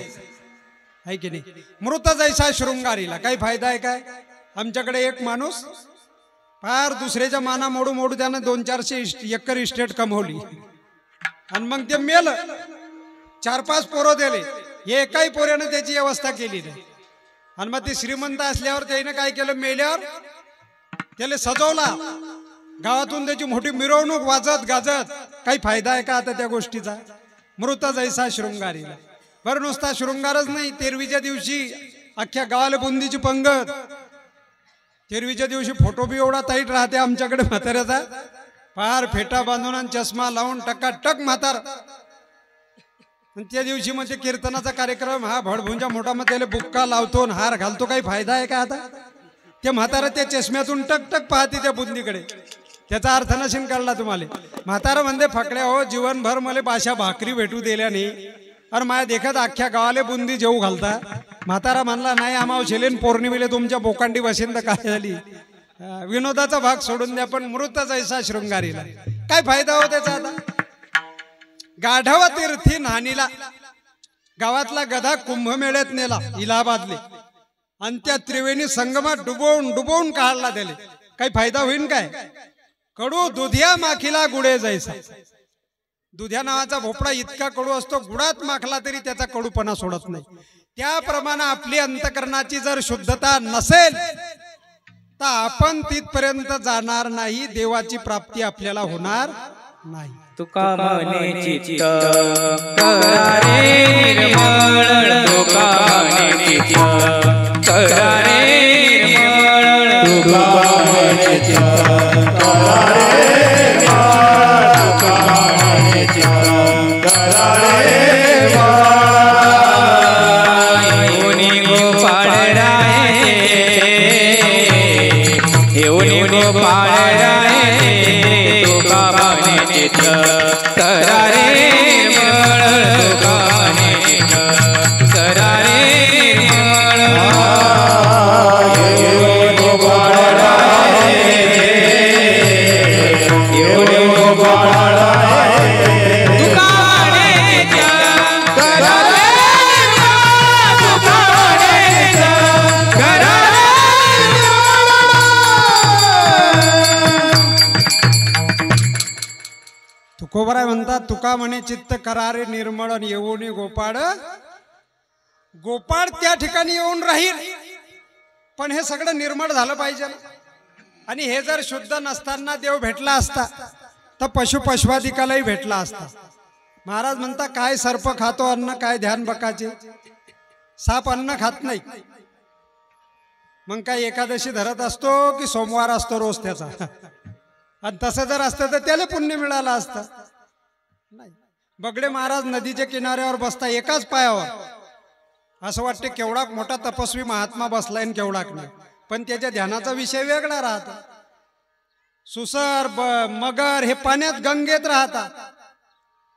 आहे की नाही. मृत जैसा शृंगारीला. काही फायदा आहे काय? आमच्याकडे एक माणूस फार दुसऱ्याच्या माना मोडू मोडू त्यानं 200-400 एकर इस्टेट कमवली आणि मग ते मेलं. 4-5 पोरं दिले, हे एकाही पोऱ्यानं त्याची व्यवस्था केली नाही. आणि मग ते श्रीमंत असल्यावर त्याने काय केलं, मेल्यावर त्याला सजवला, गावातून त्याची मोठी मिरवणूक वाजत गाजत. काही फायदा आहे का आता त्या गोष्टीचा? मृत जैसा शृंगारीला. बरं नुसता शृंगारच नाही, तेरवीच्या दिवशी अख्ख्या गावाला बुंदीची पंगत. तेरवीच्या दिवशी फोटो बी एवढा टाईट राहते आमच्याकडे म्हाताऱ्याचा, फार फेटा बांधून आणि चष्मा लावून टकाटक म्हातार. आणि त्या दिवशी म्हणजे कीर्तनाचा कार्यक्रम, हा भडभुंजा मोठा, मग त्याला बुक्का लावतो, हार घालतो. काही फायदा आहे का आता? ते म्हातारा त्या चष्म्यातून टकटक पाहते त्या बुंदीकडे. त्याचा अर्थ नशीन कळला तुम्हाला. म्हातारा म्हणते, फकड्या हो, जीवनभर मला बाशा भाकरी भेटू दिल्या नाही, अरे माझ्या देखत अख्ख्या गावाले बुंदी जेऊ घालता. म्हातारा म्हणला, नाही आम्हाला शेलेन पौर्णिमेला तुमच्या बोकांडी बसेन तर काय झाली. विनोदाचा भाग सोडून द्या, पण मृत जैसा शृंगारीला. काय फायदा हो त्याचा आता? गाढव तीर्थी न्हाणीला. गावातला गधा कुंभमेळ्यात नेला इलाहाबादले, आणि त्या त्रिवेणी संगमात डुबवून डुबवून काढला त्याले. काही फायदा होईल काय? कडू दुधिया माखीला गुडे जैसा. दुध्या नावाचा भोपळा इतका कडू असतो, गुडात माखला तरी त्याचा कडूपणा सोडत नाही. त्याप्रमाणे आपली अंतकरणाची जर शुद्धता नसेल तर आपण तिथपर्यंत जाणार नाही, देवाची प्राप्ती आपल्याला होणार नाही. तुका मने चित्त करा रे निर्मळ, तुका मने चित्त करा रे निर्मळ, तुका मने चित्त करा रे निर्मळ, तुका मने चित्त करा रे गोपाळ राय, गोपाळ म्हणतात तुका म्हणे चित्त करारे निर्मळ येऊन गोपाळ गोपाळ त्या ठिकाणी येऊन राहील, पण हे सगळं निर्मळ झालं पाहिजे. आणि हे जर शुद्ध नसताना देव भेटला असता तर पशुपशवादिकालाही भेटला असता. महाराज म्हणता काय सर्प खातो अन्न काय ध्यान बकाचे, साप अन्न खात नाही. मग काय एकादशी धरत असतो की सोमवार असतो रोज त्याचा, आणि तसं जर असतं तर त्याला पुण्य मिळालं असतं. नाही. बगडे महाराज नदीच्या किनाऱ्यावर बसता एकाच पायावर, असं वाटते केवढा मोठा तपस्वी महात्मा बसलाय आणि केवढा नाही, पण त्याच्या ध्यानाचा विषय वेगळा राहतो. सुसर मगर हे पाण्यात गंगेत राहतात,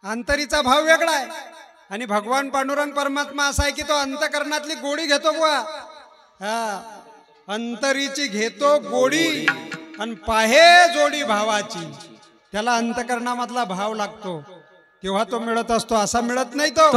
अंतरीचा भाव वेगळा आहे. आणि भगवान पांडुरंग परमात्मा असा आहे की तो अंतकरणातली गोडी घेतो बुवा. हा, अंतरीची घेतो गोडी आणि पाहे जोडी भावाची, त्याला अंतकरणामधला भाव लागतो तेव्हा तो मिळत असतो, असा मिळत नाही तो.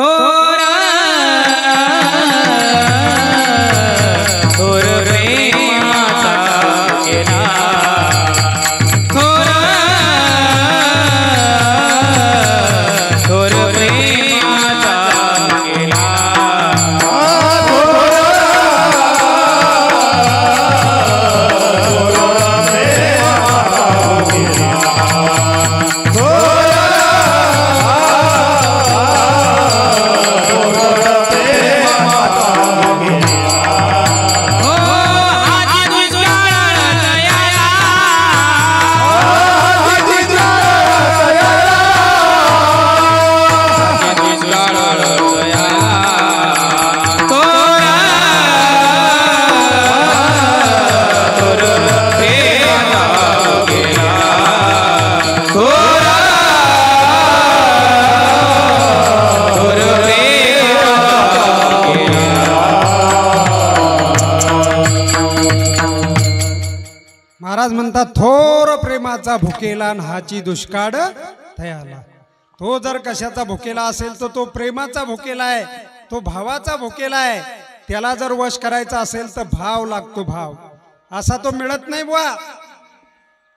महाराज म्हणतात थोर प्रेमाचा भुकेला हाची दुष्काळ थयाला. तो जर कशाचा भुकेला असेल तर तो प्रेमाचा भुकेला आहे, तो भावाचा भुकेला आहे. त्याला जर वश करायचा असेल तर भाव लागतो, भाव असा तो मिळत नाही बुवा.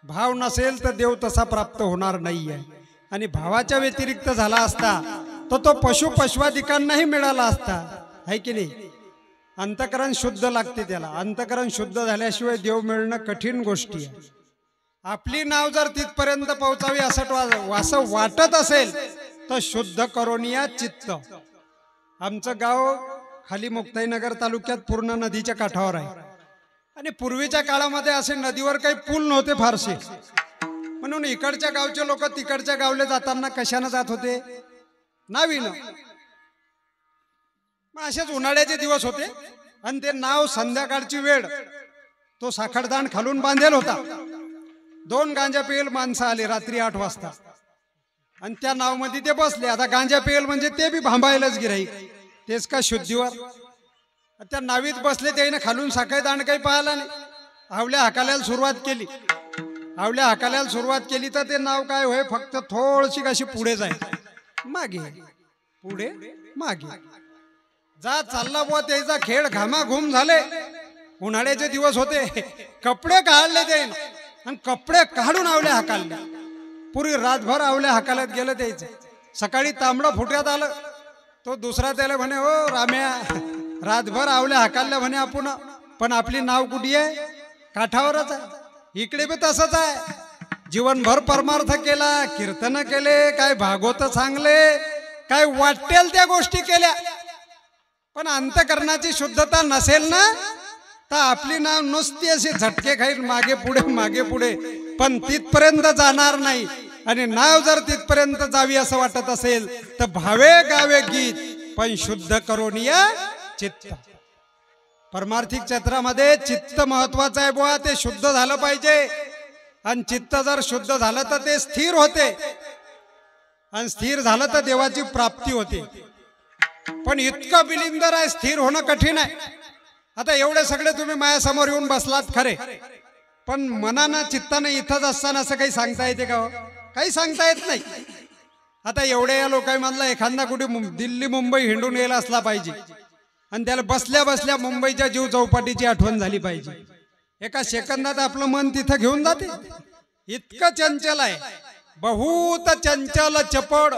भाव नसेल तर देव तसा प्राप्त होणार नाहीये. आणि भावाच्या व्यतिरिक्त झाला असता तर तो पशुपशवादिकांनाही मिळाला असता, आहे की नाही. अंतकरण शुद्ध लागते त्याला, अंतकरण शुद्ध झाल्याशिवाय देव मिळणं कठीण गोष्टी आहे. आपली नाव जर तिथपर्यंत पोहोचावी असं वाटत असेल तर शुद्ध करून या चित्त. आमचं गाव खाली मुक्ताईनगर तालुक्यात पूर्ण नदीच्या काठावर आहे. आणि पूर्वीच्या काळामध्ये असे नदीवर काही पूल नव्हते फारसे, म्हणून इकडच्या गावचे लोक तिकडच्या गावले जाताना कशाने जात होते, नावीनं. मग असेच उन्हाळ्याचे दिवस होते आणि ते नाव संध्याकाळची वेळ तो साखरदाण खालून बांधेल होता. 2 गांजा पेल माणसं आली रात्री 8 वाजता आणि त्या नावमध्ये ते बसले. आता गांजा पेल म्हणजे ते बी भांबायलाच गिराईक, तेच का शुद्धीवर. त्या नावीत बसले, त्याने खालून साखरदाण काही पाहिला नाही. आवल्या हाकाल्याला सुरुवात केली, आवल्या हाकाल्याला सुरुवात केली तर ते नाव काय होय, फक्त थोडीशी कशी पुढे जाय, मागे पुढे मागे जा चालला बुवा. त्याचा खेळ घामाघूम झाले. उन्हाळ्याचे दिवस होते, कपडे काढले ते आणि कपडे काढून आवल्या हाकालल्या. पुरी रातभर आवल्या हाकाल्यात गेलं त्याचं. सकाळी तांबडं फुट्यात आलं. तो दुसरा त्याला म्हणे, हो राम्या, रातभर आवल्या हाकालल्या म्हणे आपण, पण आपली नाव कुठे आहे, काठावरच आहे. इकडे बी तसंच आहे. जीवनभर परमार्थ केला, कीर्तन केले, काय भागवत सांगले, काय वाटेल त्या गोष्टी केल्या, पण अंतकरणाची शुद्धता नसेल ना तर आपली नाव नुसती अशी झटके खाईल मागे पुढे, पण तिथपर्यंत जाणार नाही. आणि नाव जर तिथपर्यंत जावी असं वाटत असेल तर भावे गावे गीत, पण शुद्ध करून या चित्त. परमार्थिक क्षेत्रामध्ये चित्त महत्वाचं आहे बुवा. ते शुद्ध झालं पाहिजे. आणि चित्त जर शुद्ध झालं तर ते स्थिर होते, आणि स्थिर झालं तर देवाची प्राप्ती होते. पण इतकं बिलिंदर आहे, स्थिर होणं कठीण आहे. आता एवढे सगळे तुम्ही माझ्यासमोर येऊन बसलात खरे, पण मनानं चित्तानं इथंच असताना असं काही सांगता येते का? काही सांगता येत नाही. आता एवढ्या या लोकांमधला एखादा कुठे दिल्ली मुंबई हिंडून यायला असला पाहिजे आणि त्याला बसल्या बसल्या मुंबईच्या जीव चौपाटीची आठवण झाली पाहिजे. एका सेकंदात आपलं मन तिथं घेऊन जाते. इतकं चंचल आहे. बहुत चंचल चपड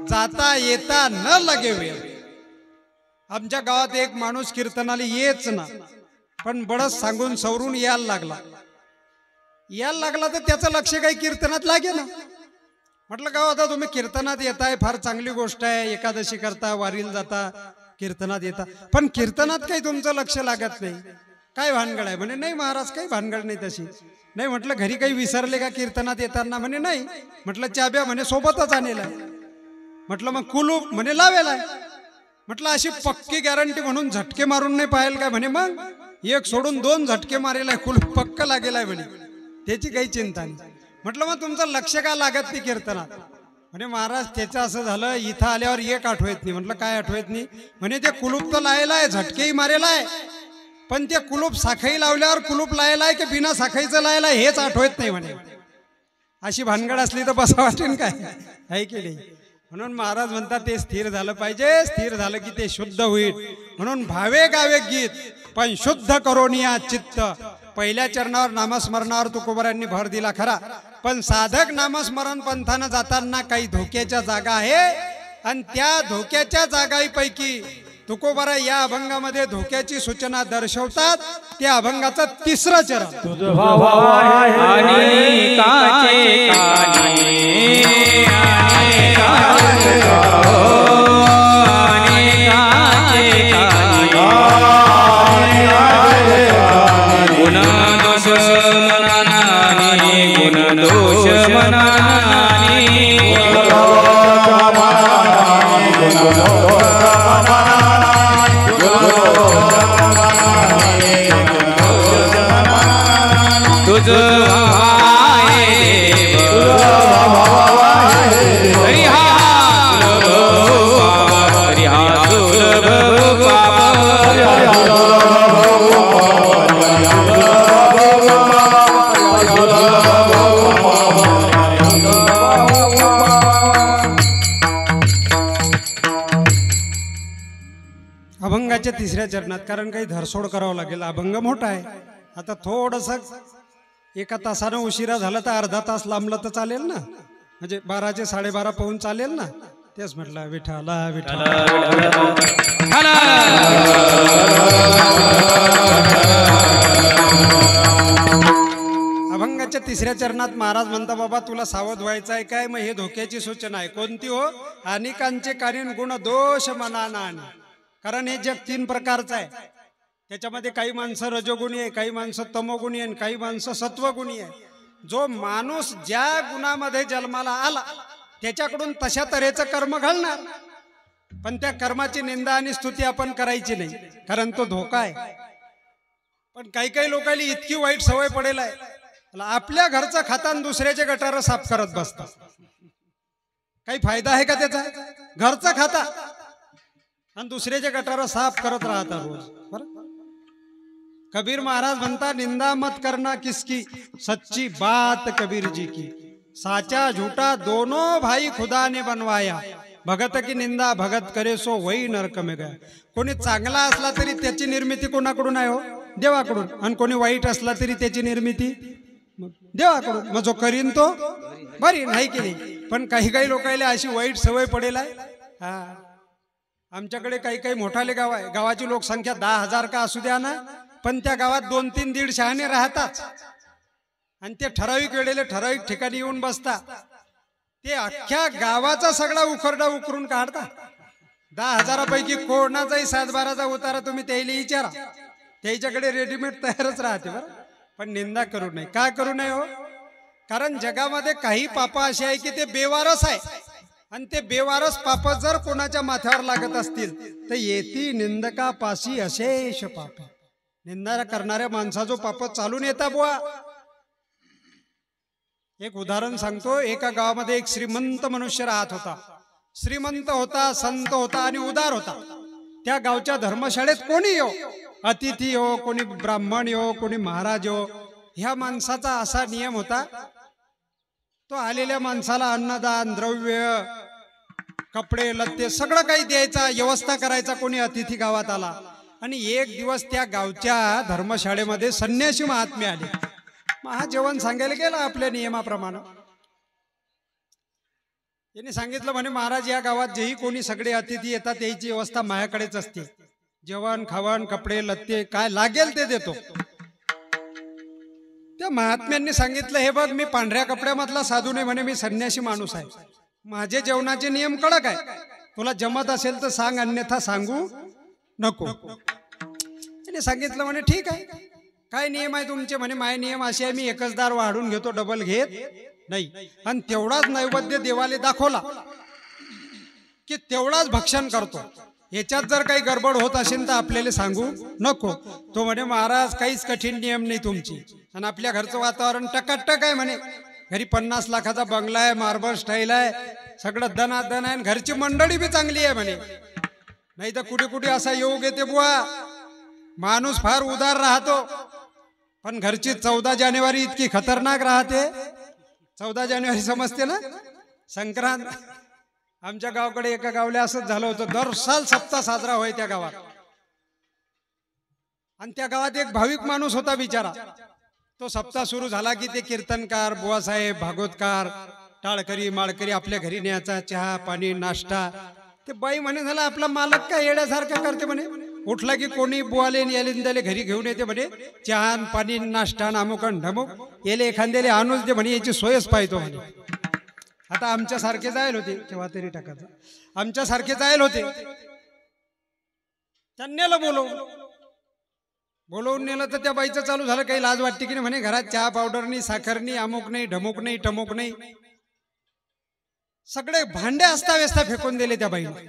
जाता येता न लगे वेळ. आमच्या गावात एक माणूस कीर्तनाला येच ना, पण बडच सांगून सवरून यायला लागला तर त्याचं लक्ष काही कीर्तनात लागे ना. म्हटलं गाव आता तुम्ही कीर्तनात येताय, फार चांगली गोष्ट आहे, एकादशी करता, वारीला जाता, कीर्तनात येता, पण कीर्तनात काही तुमचं लक्ष लागत नाही, काय भानगड आहे? म्हणे नाही महाराज, काही भानगड नाही तशी. नाही म्हटलं घरी काही विसरले का कीर्तनात येताना? म्हणे नाही. म्हटलं चाब्या म्हणे सोबतच आणलाय. म्हटलं मग कुलूप? म्हणे लावेलाय. म्हटलं अशी पक्की गॅरंटी म्हणून झटके मारून नाही पाहिल काय? म्हणे मग एक सोडून 2 झटके मारेलाय, कुलूप पक्क लागेलाय म्हणे, त्याची काही चिंता नाही. म्हटलं मग तुमचं लक्ष का लागत नाही कीर्तनात? म्हणे महाराज त्याचं असं झालं, इथं आल्यावर एक आठवत नाही. म्हटलं काय आठवत नाही? म्हणे ते कुलूप तर लायलाय, झटकेही मारेलाय, पण ते कुलूप साखळी लावल्यावर कुलूप लायलाय की बिना साखळीचं लायलाय हेच आठवत नाही म्हणे. अशी भानगड असली तर बसा वाटेन काय, आहे की नाही? म्हणून महाराज म्हणतात ते स्थिर झालं पाहिजे, स्थिर झालं की ते शुद्ध होईल. म्हणून भावे गावे गीत पण शुद्ध करोनिया चित्त. पहिल्या चरणावर नामस्मरणावर तुकोबारांनी भर दिला खरा, पण साधक नामस्मरण पंथानं जाताना काही धोक्याच्या जागा आहे, आणि त्या धोक्याच्या जागांपैकी तुकोबारा या अभंगामध्ये धोक्याची सूचना दर्शवतात. त्या अभंगाचं 3रं चरण. अभंगाच्या 3ऱ्या चरणात कारण काही धरसोड करावं लागेल, अभंग मोठा आहे. आता थोडस 1 तासानं उशिरा झाला तर अर्धा तास लांबला तर चालेल ना, म्हणजे 12चे 12:30 पाहून चालेल ना. तेच म्हटलं विठाला विठाला. अभंगाच्या 3ऱ्या चरणात महाराज म्हणता बाबा तुला सावध व्हायचं आहे काय? मग हे धोक्याची सूचना आहे. कोणती हो? अनेकांचे कानीन गुण दोष मनाना. कारण हे जग 3 प्रकारचं आहे. त्याच्यामध्ये काही माणसं रजोगुणी आहे, काही माणसं तमोगुणी आहे, काही माणसं सत्वगुणी आहे. जो माणूस ज्या गुणामध्ये जन्माला आला त्याच्याकडून तशा तऱ्हेचं कर्म घडणार, पण त्या कर्माची निंदा आणि स्तुती आपण करायची नाही, कारण तो धोका आहे. पण काही काही लोकांना इतकी वाईट सवय पडेल आहे, आपल्या घरचं खातान दुसऱ्याचे गटार साफ करत बसतात. काही फायदा आहे का त्याचा? घरचं खाता आणि दुसऱ्याचे गटार साफ करत राहता रोज. कबीर महाराज म्हणता निंदा मत करना किसकी, सच्ची बात कबीर जी की. साचा झूठा दोनों भाई खुदा ने बनवाया, भगत की निंदा भगत करे सो वही नरक में गया. कोणी चांगला असला तरी त्याची निर्मिती कोणाकडून आहे हो? देवाकडून. आणि कोणी वाईट असला तरी त्याची निर्मिती देवाकडून. मग जो करीन तो बरी नाही केली. पण काही काही लोकांना अशी वाईट सवय पडेल आहे. हा, आमच्याकडे काही काही मोठाले गाव आहे, गावाची लोकसंख्या 10,000 का असू द्या ना, पण त्या गावात 2-3 दीड शहाणे राहतात, आणि ते ठराविक वेळेला ठराविक ठिकाणी येऊन बसतात. ते अख्ख्या गावाचा सगळा उखरडा उकरून काढतात. 10,000पैकी कोणाचाही 7-12चा उतारा तुम्ही त्याला विचारा, त्याच्याकडे रेडीमेड तयारच राहते. बरं, पण निंदा करू नये. का करू नये हो? कारण जगामध्ये काही पाप असे आहे की ते बेवारस आहे, आणि ते बेवारस पाप जर कोणाच्या माथ्यावर लागत असतील तर येती निंदका पाशी अशेष पाप. निंदा करणाऱ्या माणसाचो पाप चालून येता बुवा. एक उदाहरण सांगतो. एका गावामध्ये एक श्रीमंत मनुष्य राहत होता. श्रीमंत होता, संत होता आणि उदार होता. त्या गावच्या धर्मशाळेत कोणी येऊ, अतिथी हो, कोणी ब्राह्मण हो, कोणी महाराज हो, ह्या माणसाचा असा नियम होता, तो आलेल्या माणसाला अन्नदान, द्रव्य, कपडे लत्ते सगळं काही द्यायचा, व्यवस्था करायचा कोणी अतिथी गावात आला. आणि एक दिवस त्या गावच्या धर्मशाळेमध्ये संन्यासी महात्मे आले. मग हा जेवण सांगायला गेला आपल्या नियमाप्रमाणे. यांनी सांगितलं म्हणे महाराज या गावात जेही कोणी सगळे अतिथी येतात त्याची व्यवस्था माझ्याकडेच असते, जेवण खावण कपडे लत्ते काय लागेल ते देतो. त्या महात्म्यांनी सांगितलं हे बघ मी पांढऱ्या कपड्यामधला साधू नाही म्हणे, मी संन्यासी माणूस आहे, माझे जेवणाचे नियम कडक आहे, तुला जमत असेल तर सांग अन्यथा सांगू नको. त्याने सांगितलं म्हणे ठीक आहे, काय नियम आहे तुमचे म्हणे. माझे नियम असे आहे मी एकच दार वाढून घेतो, डबल घेत नाही, आणि तेवढाच नैवेद्य देवाले दाखवला की तेवढाच भक्षण करतो, याच्यात जर काही गडबड होत असेल तर आपल्याला सांगू नको. तो म्हणे महाराज काहीच कठीण नियम नाही तुमची, आणि आपल्या घरचं वातावरण टकाटक आहे म्हणे, घरी 50 लाखाचा बंगला आहे, मार्बल स्टाईल आहे, सगळं दनादन आहे, घरची मंडळी बी चांगली आहे म्हणे. नाही तर कुठे कुठे असा योग येते बुवा, माणूस फार उदार राहतो पण घरची 14 जानेवारी इतकी खतरनाक राहते. 14 जानेवारी समजते ना, संक्रांत. आमच्या गावाकडे एका गावला असंच झालं होतं, दर साल सप्ताह साजरा होय त्या गावात, आणि त्या गावात एक भाविक माणूस होता बिचारा. तो सप्ताह सुरू झाला की ते कीर्तनकार बुवासाहेब भागवतकार टाळकरी माळकरी आपल्या घरी न्यायचा, चहा पाणी नाश्ता. ते बाई म्हणे झाला आपला मालक काय येड्यासारखं करते म्हणे, उठला की कोणी बुवाले याले घरी घेऊन येते म्हणे, चहा पाणी नाश्ता अमुकन ढमुक, येले एखाद्याले आणूच दे म्हणे, याची सोयच पाहिजे म्हणे. आता आमच्या सारखे जायल होते केव्हा तरी टाकायचं, आमच्या सारखे जायल होते, त्यांना बोलवून नेलं तर त्या बाईचं चालू झालं काही लाज वाटते की नाही म्हणे, घरात चहा पावडर नाही, साखर नाही, अमुक नाही, ढमुक नाही, टमुक नाही, सगळे भांडे अस्ताव्यस्ता फेकून दिले त्या बाईने.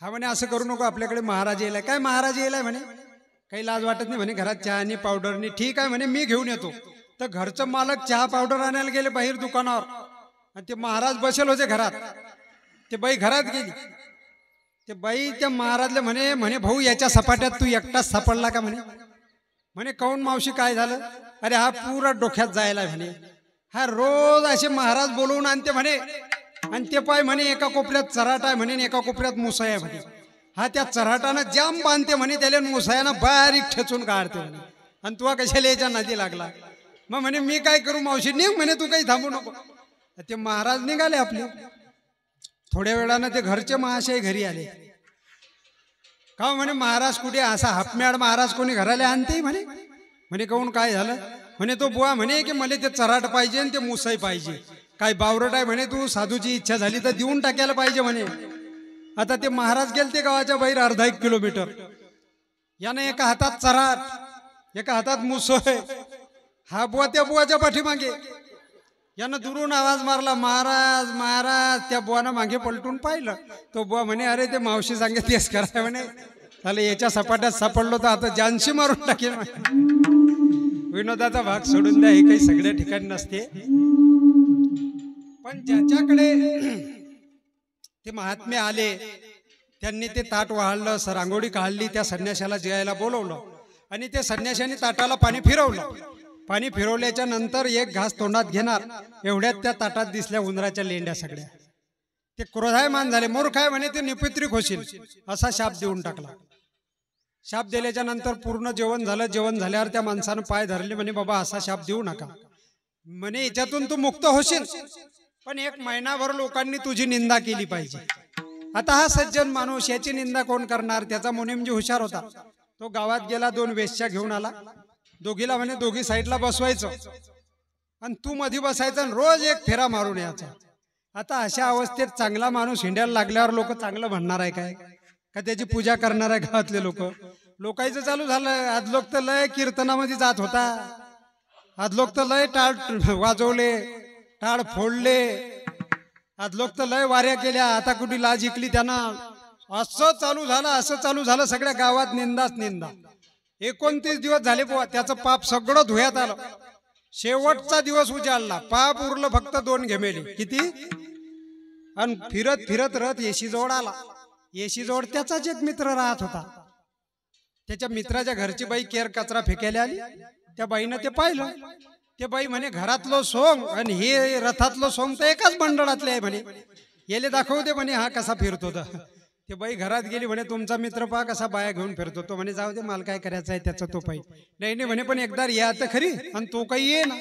हा म्हणे असं करू नको, आपल्याकडे महाराज येलाय. काय महाराज येलाय म्हणे, काही लाज वाटत नाही म्हणे, घरात चहा नाही पावडर नाही. ठीक आहे म्हणे मी घेऊन येतो. तर घरचं मालक चहा पावडर आणायला गेले बाहेर दुकानावर, आणि ते महाराज बसेल होते घरात. ते बाई घरात गेली, ते बाई त्या महाराजला म्हणे भाऊ याच्या सपाट्यात तू एकटाच सापडला का म्हणे. म्हणे काऊन मावशी काय झालं. अरे हा पुरा डोक्यात जायला म्हणे, हा रोज असे महाराज बोलवून आणते म्हणे, आणि ते पाय म्हणे एका कोपऱ्यात चराट आहे म्हणे, एका कोपऱ्यात मुसा आहे म्हणे. हा त्या चराटानं जाम बांधते म्हणे, त्याला मुसायानं बारीक ठेचून काढते म्हणे, आणि तुला कशाला याच्या नादी लागला. मग म्हणे मी काय करू मावशी, निघ म्हणे तू काही थांबू नको. ते महाराज निघाले आपले. थोड्या वेळानं ते घरचे महाशय घरी आले. का म्हणे महाराज कुठे, असा हापम्याड महाराज कोणी घराला आणते म्हणे. म्हणे काऊन काय झालं. म्हणे तो बुवा म्हणे की मला ते चराट पाहिजे आणि ते मुसाई पाहिजे. काय बावरट आहे म्हणे तू, साधूची इच्छा झाली तर देऊन टाकायला पाहिजे म्हणे. आता ते महाराज गेलते गावाच्या बाहेर अर्धा 1 किलोमीटर. यानं एका हातात चराट एका हातात मुसोय. हा बुवा त्या बुवाच्या पाठीमागे. यानं दुरून आवाज मारला महाराज महाराज. त्या बुवानं मागे पलटून पाहिलं. तो बुवा म्हणे अरे ते मावशी सांगे तेच कराय म्हणे, त्याला याच्या सपाट्यात सापडलो तर आता जानशी मारून टाकेल. विनोदाचा भाग सोडून द्या, हे काही सगळ्या ठिकाणी नसते. पण ज्याच्याकडे ते महात्मे आले त्यांनी ते ताट वाढलं, रांगोळी काढली, त्या संन्याशाला जेवायला बोलवलं, आणि ते संन्याशाने ताटाला पाणी फिरवलं. पाणी फिरवल्याच्या नंतर एक घास तोंडात घेणार एवढ्यात त्या ताटात दिसल्या उंदराच्या लेंड्या सगळ्या. ते क्रोधायमान झाले. मूर्ख आहे म्हणे, ते निपित्रिक होशील असा शाप देऊन टाकला. शाप दिल्याच्या नंतर पूर्ण जेवण झालं. जेवण झाल्यावर त्या माणसानं पाय धरले. म्हणे बाबा असा शाप देऊ नका म्हणे, याच्यातून तू मुक्त होशील, पण 1 महिनाभर लोकांनी तुझी निंदा केली पाहिजे. आता हा सज्जन माणूस, याची निंदा कोण करणार. त्याचा मुनिमजी हुशार होता. तो गावात गेला, 2 वेश्या घेऊन आला. दोघीला म्हणे दोघी साईडला बसवायचं आणि तू मध्ये बसायचं आणि रोज 1 फेरा मारून यायचा. आता अशा अवस्थेत चांगला माणूस हिंडायला लागल्यावर लोक चांगलं म्हणणार आहे काय, का त्याची पूजा करणार आहे गावातले लोक. लोकांचं चालू झालं. आज लोक तर लय कीर्तनामध्ये जात होता. आज लोक तर लय टाळ वाजवले, टाळ फोडले. आज लोक तर लय वाऱ्या केल्या. आता कुठे लाज इकली त्यांना. असं चालू झालं, असं चालू झालं. सगळ्या गावात निंदाच निंदा. 29 दिवस झाले बुवा. त्याचं पाप सगळं धुयात आलं. शेवटचा दिवस उजाडला. पाप उरलं फक्त 2 घेमेले. किती. आणि फिरत फिरत रथ येशीजवळ आला. येशीजवळ त्याचाच एक मित्र राहत होता. त्याच्या मित्राच्या घरची बाई केर कचरा फेकायला आली. त्या बाईनं ते पाहिलं. ते बाई म्हणे घरातलं सोंग आणि हे रथातलं सोंग तर एकाच मंडळातले आहे म्हणे, येले दाखवू दे म्हणे हा कसा फिरतो. ते बाई घरात गेली. म्हणे तुमचा मित्र पहा कसा बाया घेऊन फिरतो. तो म्हणे जाऊ दे, मला काय करायचं आहे त्याचं तो पाहिजे. नाही नाही म्हणे, पण एकदा या तर खरी, आणि तो काही ये ना.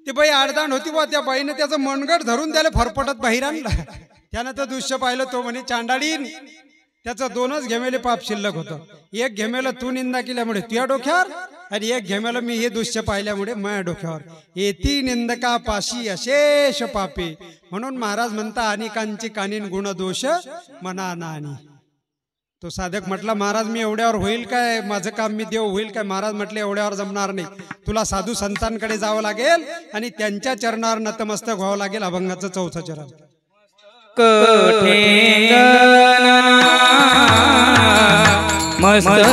ती बाई आडदांड होती बा, त्या बाईने त्याचं मनगट धरून त्याला फरफटत बाहेर आणलं. त्यानं तर दृश्य पाहिलं, तो म्हणे चांडाळीन. त्याचं 2च घेमेले पाप शिल्लक होतं. एक घेमेलं तू निंदा केल्यामुळे तुझ्या डोक्यावर, आणि एक घेमेलं मी हे दृश्य पाहिल्यामुळे माझ्या डोक्यावर. येती निंदका पाशी अशेष पापे. म्हणून महाराज म्हणता अनेकांची कानीन गुण दोष मना नानी. तो साधक म्हटला, महाराज मी एवढ्यावर होईल काय, माझं काम मी देव होईल काय. महाराज म्हटले एवढ्यावर जमणार नाही, तुला साधू संतांकडे जावं लागेल आणि त्यांच्या चरणावर नतमस्तक व्हावं लागेल. अभंगाचं 4थं चरण. मस्तक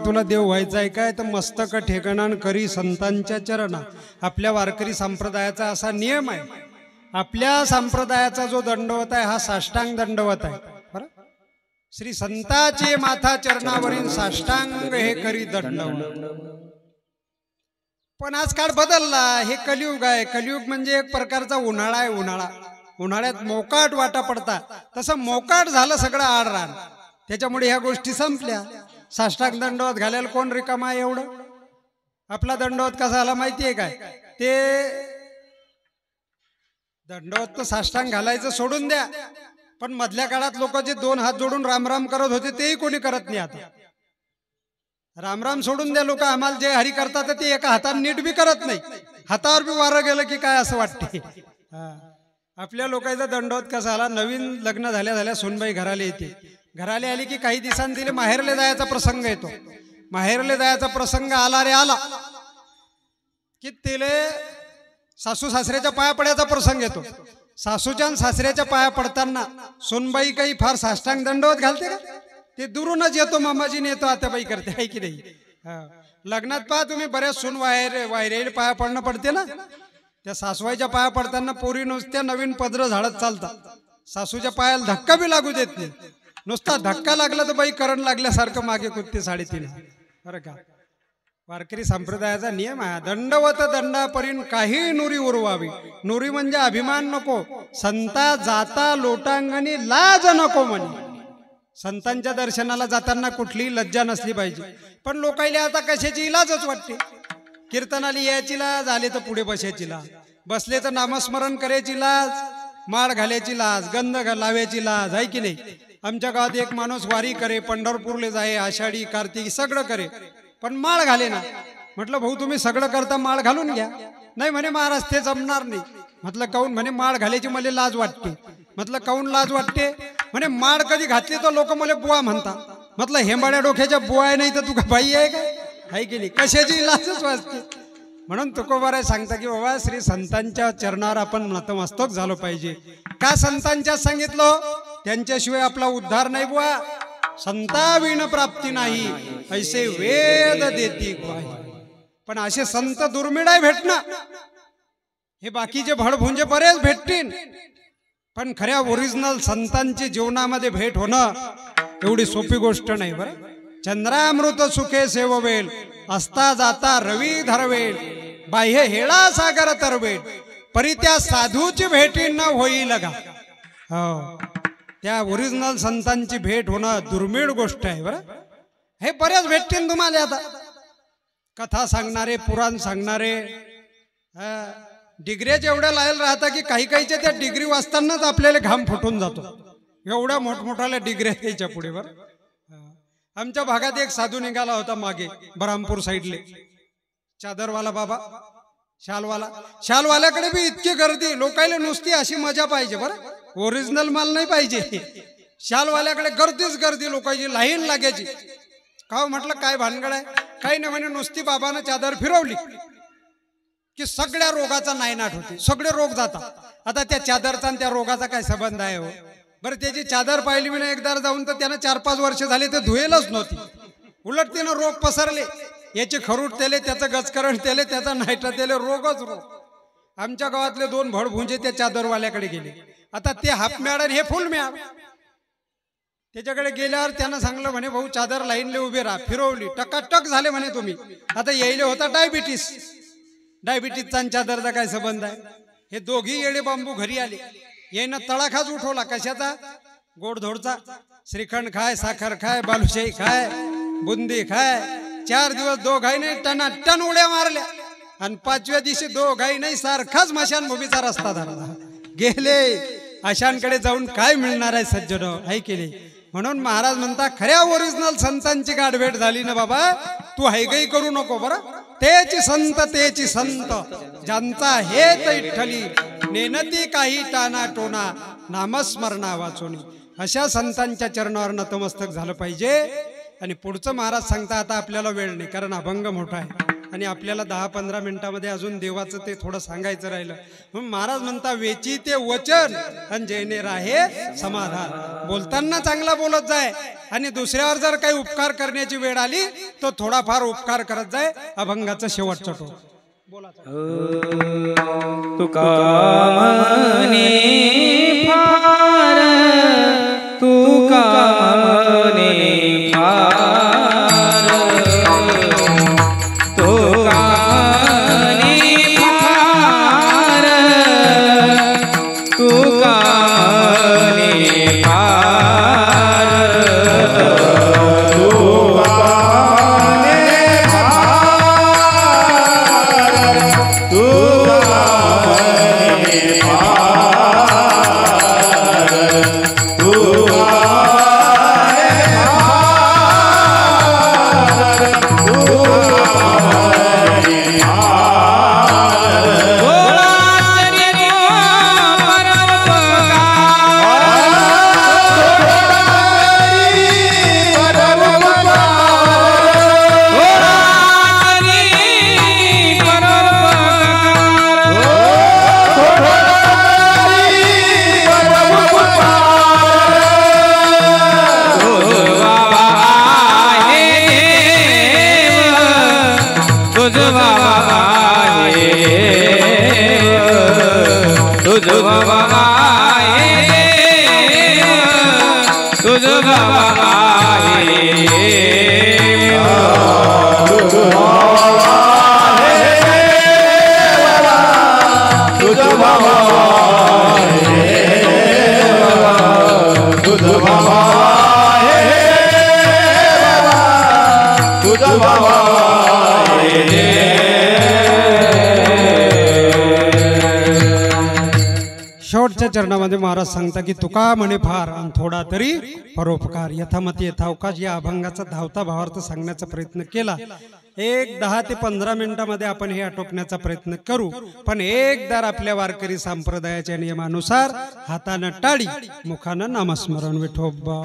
ठेंगना देव व्हायचा आहे काय, तर मस्तक ठेकणान करी संतांच्या चरणा. आपल्या वारकरी संप्रदायाचा असा नियम आहे. आपल्या संप्रदायाचा जो दंडवत आहे हा साष्टांग दंडवत आहे. बरं, श्री संताचे माथा चरणावरील साष्टांग हे करी दंडवत. पण आज काळ बदलला, हे कलियुग आहे. कलियुग म्हणजे एक प्रकारचा उन्हाळा आहे. उन्हाळ्यात मोकाट वाटा पडतात, तसं मोकाट झालं सगळं आडरान. त्याच्यामुळे ह्या गोष्टी संपल्या. साष्टांग दंडवत घालायला कोण रिकामा आहे एवढं. आपला दंडवत कसा आला माहिती आहे काय, ते दंडवत तर साष्टांग घालायचं सोडून द्या, पण मधल्या काळात लोक जे 2 हात जोडून रामराम करत होते तेही कोणी करत नाही आता. रामराम सोडून द्या, लोक आम्हाला जे हरी करतात ते एका हाताने नीट बी करत नाही. हातावर बी वारं गेलं की काय असं वाटते. आपल्या लोकांचा दंडवत कसा आला, नवीन लग्न झाल्या सोनबाई घराला येते. घराला आली की काही दिवसांनी तिला माहेरले जायचा प्रसंग येतो. माहेरले जायचा प्रसंग आला रे आला की तिले सासू सासऱ्याच्या पाया पडायचा प्रसंग येतो. सासूच्या आणि सासऱ्याच्या पाया पडताना सोनबाई काही फार साष्टांग दंडवत घालते का, ते दुरूनच येतो, मामाजीने येतो, आताबाई करते आहे की नाही. लग्नात पहा तुम्ही, बऱ्याच सून वायरेला पाया पडणं पडते ना. त्या सासवाईच्या पाया पडताना पोरी नुसत्या नवीन पदर झाडत चालतात. सासूच्या पायाला धक्का बी लागू देत नाही. नुसता धक्का लागला तर बाई करण लागल्यासारखं मागे कुत्ते 3.5. बरं का, वारकरी संप्रदायाचा नियम आहे. दंडवत दंडापरीन काही नुरी उरवावी. नुरी म्हणजे अभिमान नको. संता जाता लोटांगणी लाज नको म्हणे. संतांच्या दर्शनाला जाताना कुठलीही लज्जा नसली पाहिजे. पण लोकायला आता कशाची लाजच वाटते. कीर्तनाली यायची लाज, आले तर पुढे बसायची लाज, बसले तर नामस्मरण करायची लाज, माळ घालायची लाज, गंध लावायची लाज, आहे की नाही. आमच्या गावात एक माणूस वारी करे, पंढरपूरले जाए, आषाढी कार्तिकी सगळं करे, पण माळ घाले ना. म्हटलं भाऊ तुम्ही सगळं करता, माळ घालून घ्या. नाही म्हणे महाराज ते जमणार नाही. म्हटलं काऊन, म्हणे माळ घालायची मला लाज वाटते. म्हटलं काऊन लाज वाटते, म्हणे माळ कधी घातली तर लोक मला बुवा म्हणतात. म्हटलं हेंबाड्या डोक्याच्या बुवा आहे, नाही तर तू का बाई आहे काय, आहे की नाही, कशाची लाजच वाटते. म्हणून तुकोबाराय सांगता की बाबा श्री संतांच्या चरणावर आपण नतमस्तक झालो पाहिजे. का संतांच्या सांगितलं, त्यांच्याशिवाय आपला उद्धार नाही बुवा. संताविण प्राप्ती नाही, ऐसे वेद देती ग्वाही. पण असे संत दुर्मिळ आहे भेटणं. हे बाकीचे भडभुंजे बरेच भेटतील, पण खऱ्या ओरिजिनल संतांची जीवनामध्ये भेट होणं एवढी सोपी गोष्ट नाही. बरं, चंद्रामृत सुखे सेववेल, असता जाता रवी धरवेल, बाह्य हेळा सागर तरवेल, परी त्या साधूची भेटी न होईल का. हो, त्या ओरिजिनल संतांची भेट होणं दुर्मिळ गोष्ट आहे. बरं, हे बरेच भेटतील तुम्हाला. आता कथा सांगणारे, पुराण सांगणारे, डिग्र्या जेवढ्या लायला राहता की काही काहीच्या त्या डिग्री वाचतानाच आपल्याला घाम फुटून जातो, एवढ्या मोठमोठ्याल्या डिग्र्या त्याच्या पुढे. बर आमच्या भागात एक साधू निघाला होता मागे बरामपूर साईडले, चादरवाला बाबा, शालवाल्याकडे बी इतकी गर्दी, लोकायला नुसती अशी मजा पाहिजे, बरं ओरिजिनल माल नाही पाहिजे. शालवाल्याकडे गर्दीच गर्दी, लोकांची लाईन लागायची. का म्हटलं काय भानगड आहे? काही नाही म्हणे, नुसती बाबानं चादर फिरवली की सगळ्या रोगाचा नायनाट होते, सगळे रोग जातात. आता त्या चादरचा आणि त्या रोगाचा काय संबंध आहे हो? बरं त्याची चादर पाहिली मी एकदा जाऊन तर त्यानं 4-5 वर्ष झाले ते धुयेलच नव्हती, उलट तिनं रोग पसरले. याचे खरूट तेले, त्याचं गचकरण तेले, त्याचा नायटा तेले, रोगच रोग. आमच्या गावातले 2 भडभुंजे त्या चादरवाल्याकडे गेले. आता ते हाफ मॅड आणि हे फुल मॅड. त्याच्याकडे गेल्यावर त्यानं सांगलं म्हणे भाऊ चादर लाईनले उभे राहा. फिरवली, टकाटक झाले म्हणे तुम्ही. आता यायले होता डायबिटीसचा चादरचा काय संबंध आहे? हे दोघी येडे बांबू घरी आले, यानं तळाखाच उठवला. कशाचा? गोडधोडचा. श्रीखंड खाय, साखर खाय, बालुशाही खाय, बुंदी खाय. 4 दिवस दोघाही नाही टनाटन उड्या मारल्या आणि 5व्या दिवशी दोघाही नाही सारखाच मशानभूमीचा रस्ता धरला. गेले. अशांकडे जाऊन काय मिळणार आहे सज्जन, आहे केले. म्हणून महाराज म्हणता खऱ्या ओरिजिनल संतांची गाठभेट झाली ना बाबा, तू हैगई करू नको. बरं तेची संत ज्यांचा हेत विठ्ठली, नेनती काही टाना टोना, नामस्मरणा वाचोनी. अशा संतांच्या चरणावर नतमस्तक झालं पाहिजे. आणि पुढचं महाराज सांगता आता आपल्याला वेळ नाही, कारण अभंग मोठा आहे आणि आपल्याला 10-15 मिनिटामध्ये अजून देवाचं ते थोडं सांगायचं राहिलं. म्हणून महाराज म्हणता वेची ते वचन आणि जेणे राहे समाधान. बोलताना चांगला बोलत जाय आणि दुसऱ्यावर जर काही उपकार करण्याची वेळ आली तर थोडाफार उपकार करत जाय. अभंगाचं शेवटचं टोक बोला. तुका म्हणे फार, तुका म्हणे फार, तुका म्हणे फार, तुका म्हणे फार, शेवटच्या चरणामध्ये महाराज सांगता की तुका म्हणे फार आणि थोडा तरी परोपकार. यथामती यथावकाश या अभंगाचा धावता भावार्थ सांगण्याचा प्रयत्न केला. एक 10 ते 15 मिनिटांमध्ये आपण हे आटोपण्याचा प्रयत्न करू. पण एकदा आपल्या वारकरी संप्रदायाच्या नियमानुसार हातानं टाळी, मुखानं नामस्मरण. विठोबा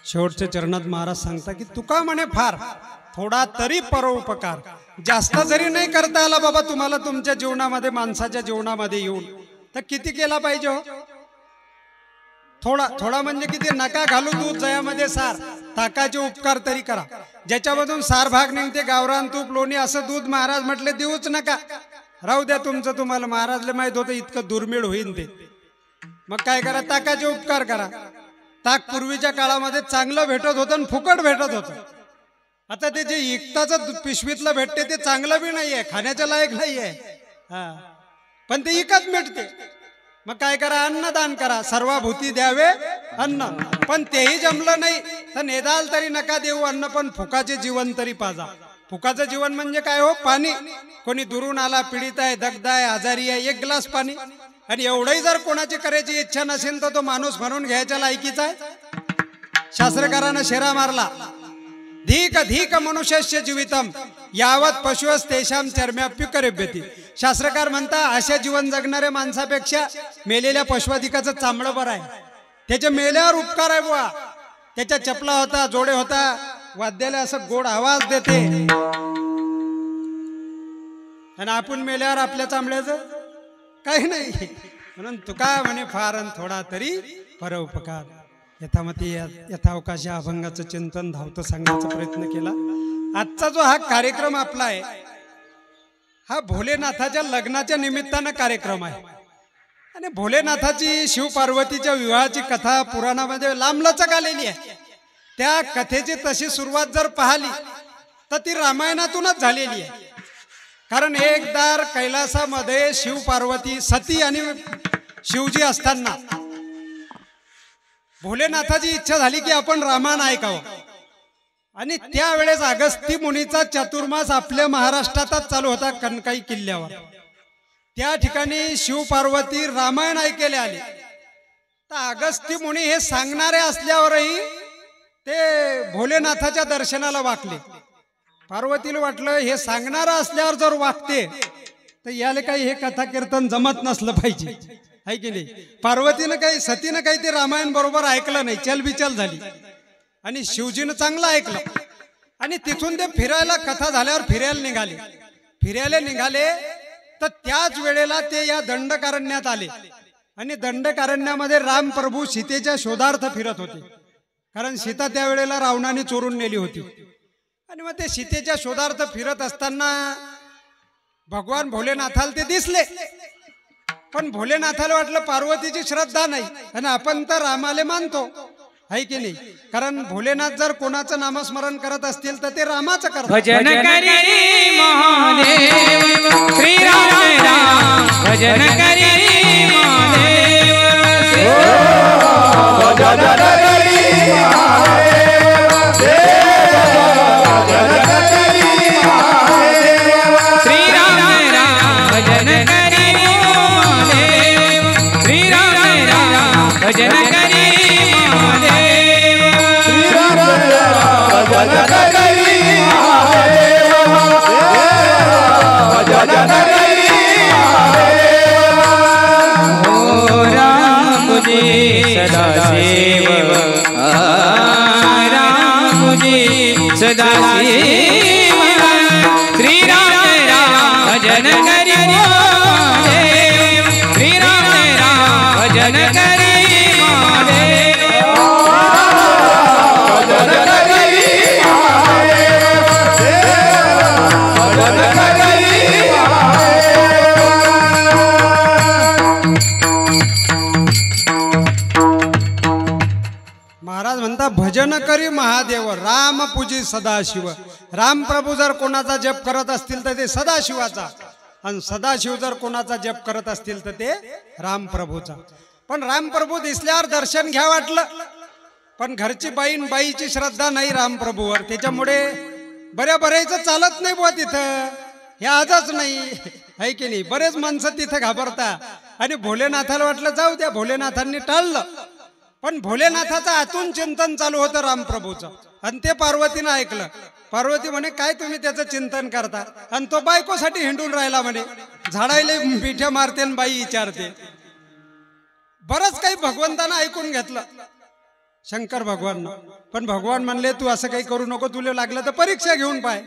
शेवटच्या चरणात महाराज सांगता की तुका म्हणे फार थोडा तरी परोपकार. जास्त जरी नाही करता आला बाबा तुम्हाला तुमच्या जीवनामध्ये, माणसाच्या जीवनामध्ये येऊन, तर किती केला पाहिजे हो? थोडा थोडा म्हणजे किती? नका घालू दूध जयामध्ये सार, ताकाचे उपकार तरी करा. ज्याच्यामधून सार भाग निघते, गावरान तूप, लोणी, असं दूध महाराज म्हटले देऊच नका. राहू द्या तुमचं तुम्हाला. महाराजला माहित होतं इतकं दुर्मिळ होईन ते. मग काय करा? ताकाचे उपकार करा. ताक पूर्वीच्या काळामध्ये चांगलं भेटत होतं आणि फुकट भेटत होतं. आता ते जे इकताचं पिशवीतलं भेटते ते चांगलं बी नाहीये, खाण्याच्या लायक नाहीये. हा, पण ते इकत मिळते. मग काय करा? अन्नदान करा. सर्वभूती द्यावे अन्न. पण तेही जमलं नाही तर नेदाल तरी नका देऊ अन्न, पण फुकाचे जीवन तरी पाजा. फुकाचं जीवन म्हणजे काय हो? पाणी. कोणी दुरून आला, पीडित आहे, दग्ध आहे, आजारी आहे, एक ग्लास पाणी. आणि एवढंही जर कोणाची करायची इच्छा नसेल तर तो माणूस म्हणून घ्यायच्या लायकीचा आहे. शास्त्रकारानं शेरा मारला, धीक धीक मनुष्यस्य जीवितम यावत पशुस तेषाम चर्म्याप्युकरेभ्यती. शास्त्रकार म्हणता अशा जीवन जगणाऱ्या माणसापेक्षा मेलेल्या पशुधिकाचं चांबडं बरं आहे. त्याच्या मेल्यावर उपकार आहे बुवा. त्याच्या चपला होता, जोडे होता, वाद्याला असं गोड आवाज देते. आणि आपण मेल्यावर आपल्या चांबड्याचं काही नाही. म्हणून तुका म्हणे फार थोडा तरी परोपकार. यथामती यथावकाश या अभंगाचं चिंतन धावतं सांगण्याचा प्रयत्न केला. आजचा जो हा कार्यक्रम आपला आहे, हा भोलेनाथाच्या लग्नाच्या निमित्तानं कार्यक्रम आहे. आणि भोलेनाथाची शिव पार्वतीच्या विवाहाची कथा पुराणामध्ये लांबलचक आलेली आहे. त्या कथेची तशी सुरुवात जर पाहिली तर ती रामायणातूनच झालेली आहे. कारण एकदा कैलासामध्ये शिव पार्वती, सती आणि शिवजी असताना भोलेनाथाची इच्छा झाली की आपण रामायण ऐकावं. आणि त्यावेळेस अगस्ती मुनीचा चातुर्मास आपल्या महाराष्ट्रातच चालू होता, कनकाई किल्ल्यावर. त्या ठिकाणी शिव पार्वती रामायण ऐकायला आले. तर अगस्ती मुनी हे सांगणारे असल्यावरही ते भोलेनाथाच्या दर्शनाला वाकले. पार्वतीला वाटलं हे सांगणारा असल्यावर जर वागते तर याला काही हे कथा कीर्तन जमत नसलं पाहिजे, आहे की नाही. पार्वतीनं काही, सतीनं काही ते रामायण बरोबर ऐकलं नाही, चलबिचल झाली. आणि शिवजीनं चांगलं ऐकलं. आणि तिथून ते फिरायला, कथा झाल्यावर फिरायला निघाले तर त्याच वेळेला ते या दंडकारण्यात आले. आणि दंडकारण्यामध्ये राम प्रभू सीतेच्या शोधार्थ फिरत होते. कारण सीता त्यावेळेला रावणाने चोरून नेली होती. आणि मग ते सीतेच्या शोधार्थ फिरत असताना भगवान भोलेनाथाला ते दिसले. पण भोलेनाथाला वाटलं पार्वतीची श्रद्धा नाही आणि आपण तर रामाले मानतो, आहे की नाही. कारण भोलेनाथ जर कोणाचं नामस्मरण करत असतील तर ते रामाचं करतात. भजन करी महादेव श्री राम राम, भजन करी महादेव भजन करी श्री राम राम, भजन करी महादेव श्री राम राम, भजन करी महादेव श्री राम भजन करी भजन करी ओ राम जी सदा शिव, राम जी सदा शिव, श्री राम राम, भजन करी महादेव श्री राम राम, भजन करी महादेव भजन करी भजन करी महाराज म्हणता भजन करी महादेव, राम पूजी सदाशिव. राम प्रभू जर कोणाचा जप करत असतील तर ते सदाशिवाचा, आणि सदाशिव जर कोणाचा जप करत असतील तर ते राम प्रभूचा. पण राम प्रभू दिसल्यावर दर्शन घ्या वाटलं, पण घरची बाईची श्रद्धा नाही राम प्रभूवर. त्याच्यामुळे बऱ्याचं चालत नाही बुवा तिथं, हे आजच नाही, आहे की नाही. बरेच माणसं तिथं घाबरता. आणि भोलेनाथाला वाटलं जाऊ द्या, भोलेनाथांनी टाळलं. पण भोलेनाथाचं आतून चिंतन चालू होतं रामप्रभूचं. आणि ते पार्वतीनं ऐकलं. पार्वती म्हणे काय तुम्ही त्याचं चिंतन करता, आणि तो बायकोसाठी हिंडून राहिला म्हणे. झाडायला मिठ्या मारते आणि बाई विचारते. बरंच काही भगवंतानं ऐकून घेतलं. शंकर भगवान. पण भगवान म्हणले तू असं काही करू नको, तुला लागलं तर परीक्षा घेऊन पाय.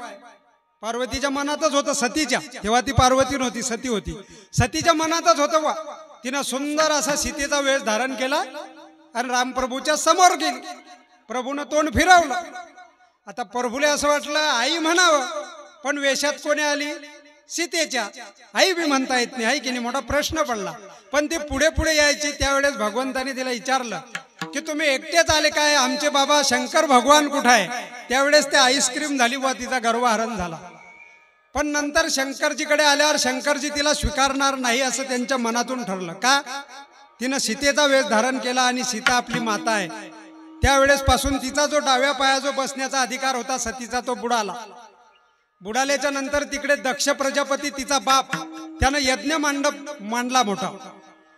पार्वतीच्या मनातच होतं, सतीच्या, तेव्हा ती पार्वती नव्हती, सती होती. सतीच्या मनातच होतं वा. तिनं सुंदर असा सीतेचा वेश धारण केला आणि रामप्रभूच्या समोर गेली. प्रभूनं तोंड फिरवलं. आता प्रभूला असं वाटलं आई म्हणावं, पण वेशात कोणी आली? सीतेच्या आई बी म्हणता येत नाही, आई की नाही, मोठा प्रश्न पडला. पण ती पुढे पुढे यायची. त्यावेळेस भगवंताने तिला विचारलं की तुम्ही एकटेच आले काय, आमचे बाबा शंकर भगवान कुठे आहे? त्यावेळेस ते आईस्क्रीम झाली व तिचा गर्वहरण झाला. पण नंतर शंकरजीकडे आल्यावर शंकरजी तिला स्वीकारणार नाही असं त्यांच्या मनातून ठरलं. का? तिनं सीतेचा वेश धारण केला आणि सीता आपली माता आहे. त्यावेळेस पासून तिचा जो डाव्या पायाजो बसण्याचा अधिकार होता सतीचा, तो बुडाला. बुडाल्याच्या नंतर तिकडे दक्ष प्रजापती तिचा बाप, त्यानं यज्ञ मांडला मोठा.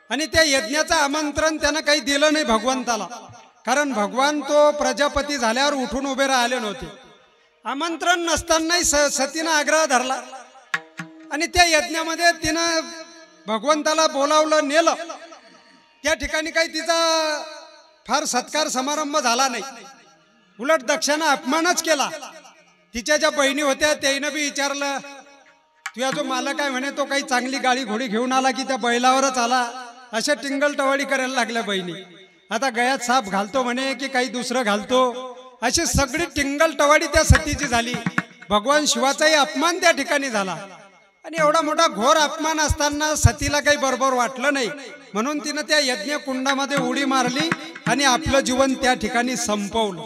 आणि त्या यज्ञाचं आमंत्रण त्यानं काही दिलं नाही भगवंताला, कारण भगवान तो प्रजापती झाल्यावर उठून उभे राहिले नव्हते. आमंत्रण नसतानाही सतीनं आग्रह धरला आणि त्या यज्ञामध्ये तिनं भगवंताला बोलावलं, नेलं. त्या ठिकाणी काही तिचा फार सत्कार समारंभ झाला नाही. उलट दक्षानं अपमानच केला. तिच्या ज्या बहिणी होत्या त्यानं बी विचारलं, तुझा जो मालक आहे म्हणे तो काही चांगली गाडी घोडी घेऊन आला की त्या बैलावरच आला? अशा टिंगल टवाळी करायला लागल्या बहिणी. आता गळ्यात साप घालतो म्हणे की काही दुसरं घालतो, अशी सगळी टिंगल टवाळी त्या सतीची झाली. भगवान शिवाचाही अपमान त्या ठिकाणी झाला. आणि एवढा मोठा घोर अपमान असताना सतीला काही बरोबर वाटलं नाही, म्हणून तिनं त्या यज्ञ कुंडामध्ये उडी मारली आणि आपलं जीवन त्या ठिकाणी संपवलं.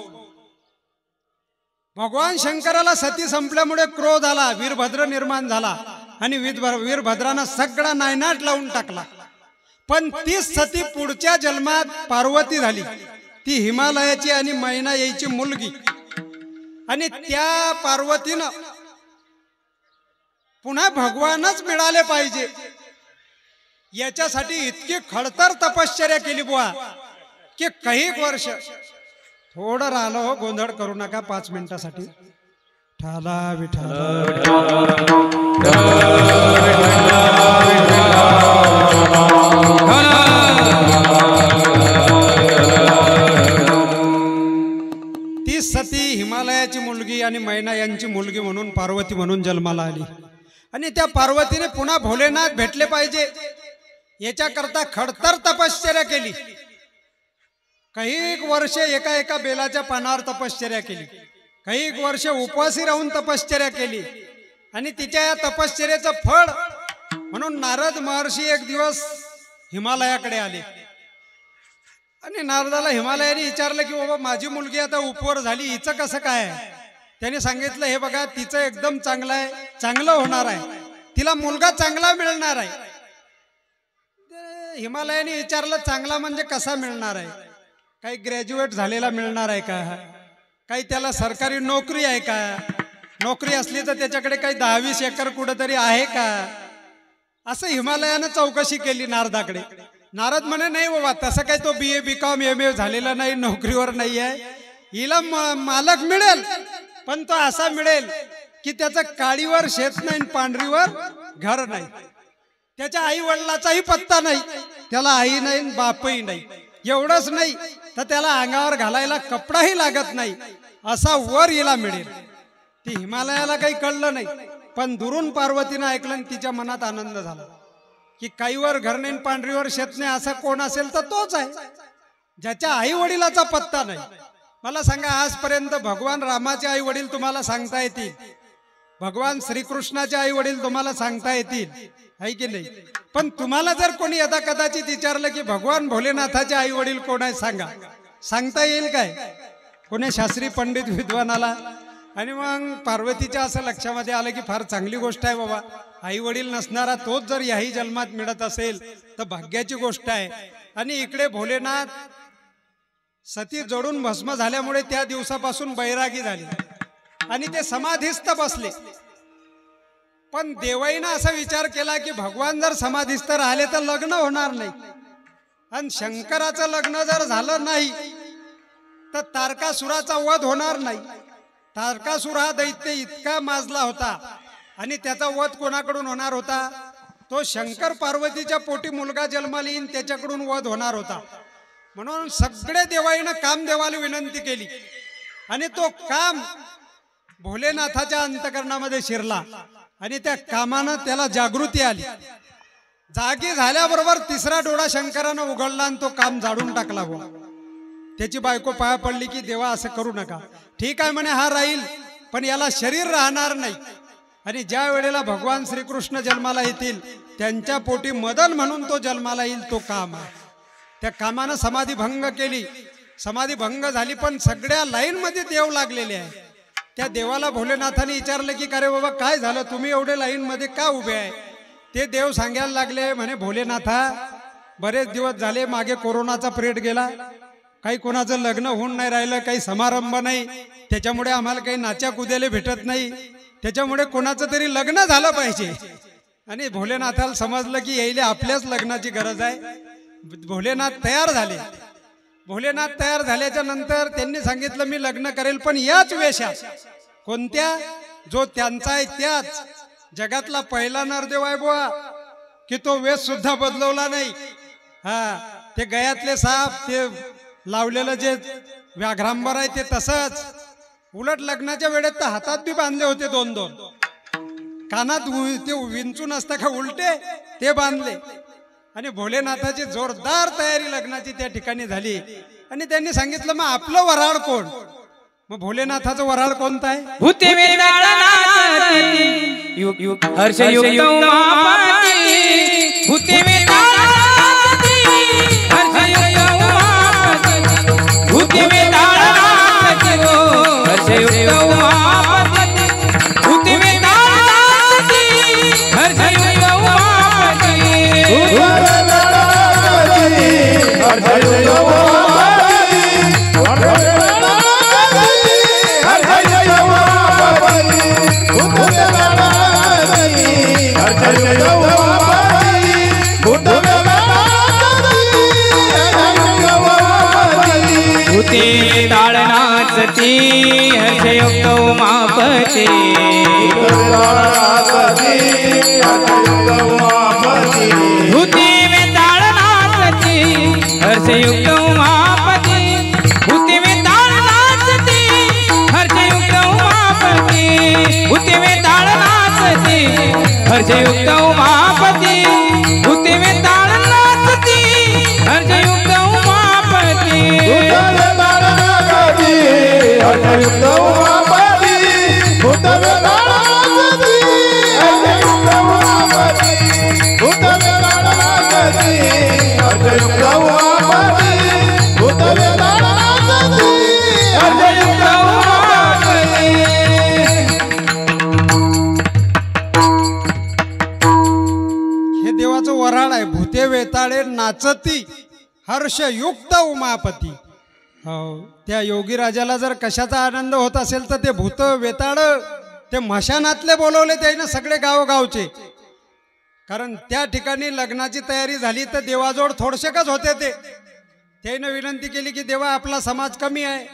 भगवान शंकराला सती संपल्यामुळे क्रोध आला, वीरभद्र निर्माण झाला आणि वीरभद्रानं सगळा नायनाट लावून टाकला. पण तीच सती पुढच्या जन्मात पार्वती झाली. ती हिमालयाची आणि मैना यायची मुलगी. आणि त्या पार्वतीनं पुन्हा भगवानच मिळाले पाहिजे याच्यासाठी इतकी खडतर तपश्चर्या केली बुवा की काही वर्ष. थोडं राहिलं हो, गोंधळ करू नका 5 मिनिटासाठी. ठाला विठाला ती सती हिमालयाची मुलगी आणि मैना यांची मुलगी म्हणून पार्वती म्हणून जन्माला आली. आणि त्या पार्वतीने पुन्हा भोलेनाथ भेटले पाहिजे याच्याकरता खडतर तपश्चर्या केली. काही वर्ष एका एका बेलाच्या पानावर तपश्चर्या केली, काही वर्ष उपवासी राहून तपश्चर्या केली. आणि तिच्या या तपश्चर्याचं फळ म्हणून नारद महर्षी एक दिवस हिमालयाकडे आले. आणि नारदाला हिमालयाने विचारलं की बाबा माझी मुलगी आता उपवर झाली, हिचं कसं काय? त्याने सांगितलं, हे बघा तिचं एकदम चांगलं आहे, चांगलं होणार आहे, तिला मुलगा चांगला मिळणार आहे. हिमालयाने विचारलं, चांगला म्हणजे कसा मिळणार आहे? काही ग्रॅज्युएट झालेला मिळणार आहे का? काही त्याला सरकारी नोकरी आहे का? नोकरी असली तर त्याच्याकडे काही 10-20 एकर कुठंतरी आहे का? असं हिमालयानं चौकशी केली नारदाकडे. नारद म्हणे, नाही बाबा तसं काही तो BA BCom MA झालेला नाही, नोकरीवर नाही आहे. हिला मालक मिळेल, पण तो असा मिळेल की त्याचं काळीवर शेत नाही, पांढरीवर घर नाही. त्याच्या आई वडिलाचाही पत्ता नाही, त्याला आई नाही बापही नाही. एवढंच नाही तर त्याला अंगावर घालायला कपडाही लागत नाही, असा वर हिला मिळेल. ती हिमालयाला काही कळलं नाही, पण दुरून पार्वतीनं ऐकलं आणि तिच्या मनात आनंद झाला की काहीवर घर नाही, पांढरीवर शेत नाही, असा कोण असेल तर तोच आहे ज्याच्या आई वडिलाचा पत्ता नाही. मला सांगा, आजपर्यंत भगवान रामाचे आई वडील तुम्हाला सांगता येतील, भगवान श्रीकृष्णाचे आई वडील तुम्हाला सांगता येतील, आहे की नाही? पण तुम्हाला जर कोणी यदा कदाचित विचारलं की भगवान भोलेनाथाचे आई वडील कोण आहे सांगा, सांगता येईल काय? कोणी शास्त्री पंडित विद्वानाला? आणि मग पार्वतीच्या असं लक्षामध्ये आलं की फार चांगली गोष्ट आहे बाबा, आई वडील नसणारा तोच जर याही जन्मात मिळत असेल तर भाग्याची गोष्ट आहे. आणि इकडे भोलेनाथ सती जडून भस्म झाल्यामुळे त्या दिवसापासून बैरागी झाली आणि ते समाधीस्थ बसले. पण देवाईनं असा विचार केला की भगवान जर समाधीस्थ राहिले तर लग्न होणार नाही, आणि शंकराचं लग्न जर झालं नाही तर तारकासुराचा वध होणार नाही. तारकासुर हा दैत्य इतका माजला होता आणि त्याचा वध कोणाकडून होणार होता? तो शंकर पार्वतीच्या पोटी मुलगा जन्माला येईन त्याच्याकडून वध होणार होता. म्हणून सगळे देवाईनं कामदेवाला विनंती केली आणि तो काम भोलेनाथाच्या अंतकरणामध्ये शिरला आणि त्या कामानं त्याला जागृती आली. जागी झाल्याबरोबर तिसरा डोळा शंकरानं उघडला आणि तो काम जाडून टाकला. बुवा त्याची बायको पाया पडली की देवा असं करू नका. ठीक आहे म्हणे, हा राहील पण याला शरीर राहणार नाही. आणि ज्या वेळेला भगवान श्रीकृष्ण जन्माला येतील त्यांच्या पोटी मदन म्हणून तो जन्माला येईल, तो काम आहे. त्या कामानं समाधी भंग केली. समाधी भंग झाली पण सगळ्या लाईन मध्ये देव लागलेले आहे. त्या देवाला भोलेनाथाने विचारलं की अरे बाबा काय झालं, तुम्ही एवढे लाईन मध्ये का उभे आहे? ते देव सांगायला लागले म्हणे, भोलेनाथा बरेच दिवस झाले, मागे कोरोनाचा पिरियड गेला, काही कोणाचं लग्न होऊन नाही राहिलं, काही समारंभ नाही, त्याच्यामुळे आम्हाला काही नाच्या कुद्याले भेटत नाही, त्याच्यामुळे कोणाचं तरी लग्न झालं पाहिजे. आणि भोलेनाथाला समजलं की यायला आपल्याच लग्नाची गरज आहे. भोलेनाथ तयार झाले. भोलेनाथ तयार झाल्याच्या नंतर त्यांनी सांगितलं मी लग्न करेल पण याच वेशात. कोणत्या? जो त्यांचा आहे त्याच. जगातला पहिला नरदेव आहे बुवा की तो वेश सुद्धा बदलवला नाही. ते गयातले साप, ते लावलेलं जे व्याघ्रांबर आहे ते तसंच. उलट लग्नाच्या वेळेत तर हातात बी बांधले होते 2-2, कानात ते विंचून असता का उलटे ते बांधले. आणि भोलेनाथाची जोरदार तयारी लग्नाची त्या ठिकाणी झाली. आणि त्यांनी सांगितलं मग आपलं वऱ्हाड कोण? मग भोलेनाथाचं वऱ्हाड कोणतं आहे? भूते वेताळनाथी हर्षयुक्त उमापती, भूते वेताळनाथी हर्षयुक्त उमापती, भूते वेताळनाथी हर्षयुक्त उमापती, भूते वेताळनाथी हर्षयुक्त उमापती, भूते ताळनाचती हर्षयुक्त उमापती, भूते वेताळनाचती हर्षयुक्त उमापती, भूते वेताळनाचती हर्षयुक्त उमापती, भूते वेताळनाचती हर्षयुक्त उमापती, भूते वेताळनाचती हर्षयुक्त उमापती, हर्षयुक्त उमापती, भूत वेताळनाचती हर्षयुक्त उमापती, भूत वेताळनाचती हर्षयुक्त उमापती, भूत वेताळनाचती हर्षयुक्त उमापती. हे देवाचं वऱ्हाड आहे. भूते वेताळे नाचती हर्षयुक्त उमापती. हो, त्या योगी राजाला जर कशाचा आनंद होत असेल तर ते भूत वेताळ ते मशानातले बोलवले त्याने सगळे गावगावचे. कारण त्या ठिकाणी लग्नाची तयारी झाली तर देवाजवळ थोडशेकच होते. त्याने विनंती केली की देवा आपला समाज कमी आहे.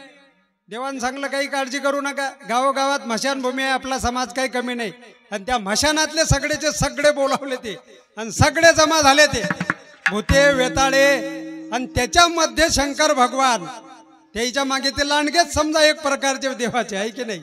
देवानं सांगलं काही काळजी करू नका, गावोगावात मशानभूमी आहे, आपला समाज काही कमी नाही. आणि त्या मशानातले सगळेचे सगळे बोलावले ते आणि सगळे जमा झाले ते भूते वेताळे. आणि त्याच्यामध्ये शंकर भगवान, त्याच्या मागे ते लांडगेच समजा एक प्रकारचे देवाचे आहे की नाही.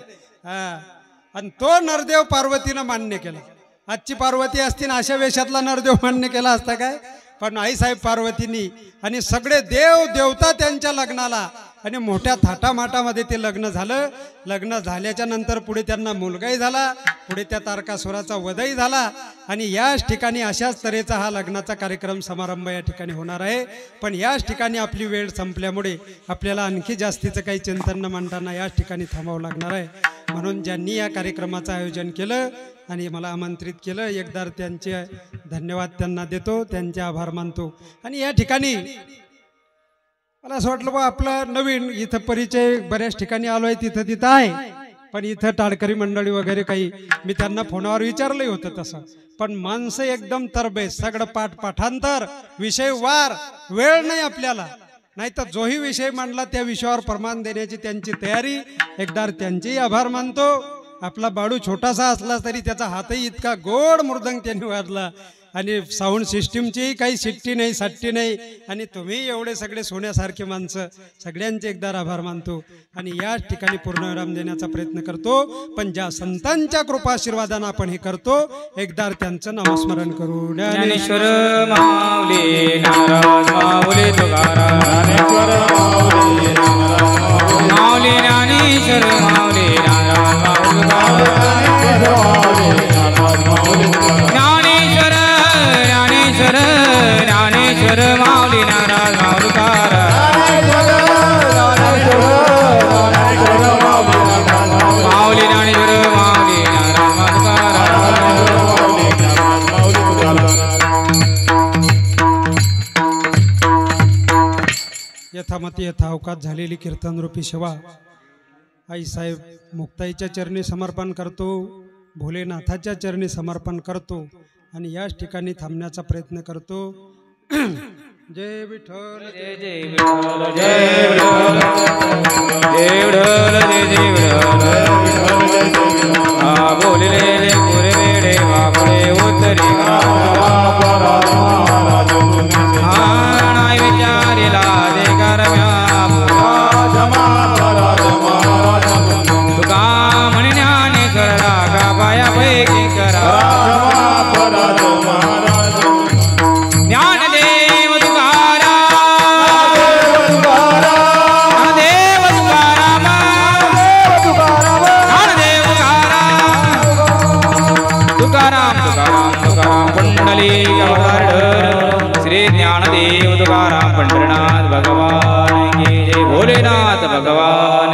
आणि तो नरदेव पार्वतीनं मान्य केला. आजची पार्वती असती ना अशा वेशातला नरदेव मान्य केला असता काय? पण आईसाहेब पार्वतींनी आणि सगळे देव देवता त्यांच्या लग्नाला आणि मोठ्या थाटामाटामध्ये ते लग्न झालं. लग्न झाल्याच्या नंतर पुढे त्यांना मुलगाही झाला, पुढे त्या तारकासुराचा वधही झाला. आणि याच ठिकाणी अशाच तऱ्हेचा हा लग्नाचा कार्यक्रम समारंभ या ठिकाणी होणार आहे. पण याच ठिकाणी आपली वेळ संपल्यामुळे आपल्याला आणखी जास्तीचं काही चिंतन न मांडताना याच ठिकाणी थांबावं लागणार आहे. म्हणून ज्यांनी या कार्यक्रमाचं आयोजन केलं आणि मला आमंत्रित केलं, एकदा त्यांचे धन्यवाद त्यांना देतो, त्यांचे आभार मानतो. आणि या ठिकाणी मला असं वाटलं बा आपला नवीन इथं परिचय बऱ्याच ठिकाणी आलो आहे, तिथं तिथं आहे. पण इथं टाळकरी मंडळी वगैरे काही मी त्यांना फोनवर विचारलंही होतं तसं. पण माणसं एकदम तरबेज, सगळं पाठांतर, विषय वार, वेळ नाही आपल्याला. नाही तर जोही विषय मांडला त्या विषयावर प्रमाण देण्याची त्यांची तयारी. एकदा त्यांचेही आभार मानतो. आपला बाळू छोटासा असला तरी त्याचा हातही इतका गोड मृदंग त्यांनी वाजला आणि साऊंड सिस्टीमची काही शिट्टी नाही सट्टी नाही आणि तुम्ही एवढे सगळे सोन्यासारखे माणसं सगळ्यांचे एकदा आभार मानतो आणि याच ठिकाणी पूर्णविराम देण्याचा प्रयत्न करतो पण ज्या संतांच्या कृपाशीर्वादानं आपण हे करतो एकदा त्यांचं नामस्मरण करू ज्ञानेश्वर माऊली नाराज माऊली तुकाराम माऊली ज्ञानेश्वर माऊली नाराज माऊली ज्ञानेश्वर ज्ञानेश्वर ज्ञानेश्वर माऊली नाराज माऊली माऊली ज्ञानेश्वर माऊली यथामती यथावकात झालेली कीर्तनरूपी सेवा आईसाहेब मुक्ताईच्या चरणी समर्पण करतो भोलेनाथाच्या चरणी समर्पण करतो आणि याच ठिकाणी थांबण्याचा प्रयत्न करतो जय विठ्ठल जय जय विठ्ठल जय विठ्ठल जय विठ्ठल जय जय विठ्ठल आ बोलले पुरे वेडे बापडे उतरी नाही विचारिला दे करम्या तुका म्हणे ज्ञानेश्वर रागा पाया पैकी करा ज्ञानदेव तुकाराम ज्ञानदेव तुकाराम ज्ञानदेव तुकाराम तुकाराम तुकाराम कुंडली अवतार श्री ज्ञानदेव तुकाराम पंढरनाथ भगवान की जय भोलेनाथ भगवान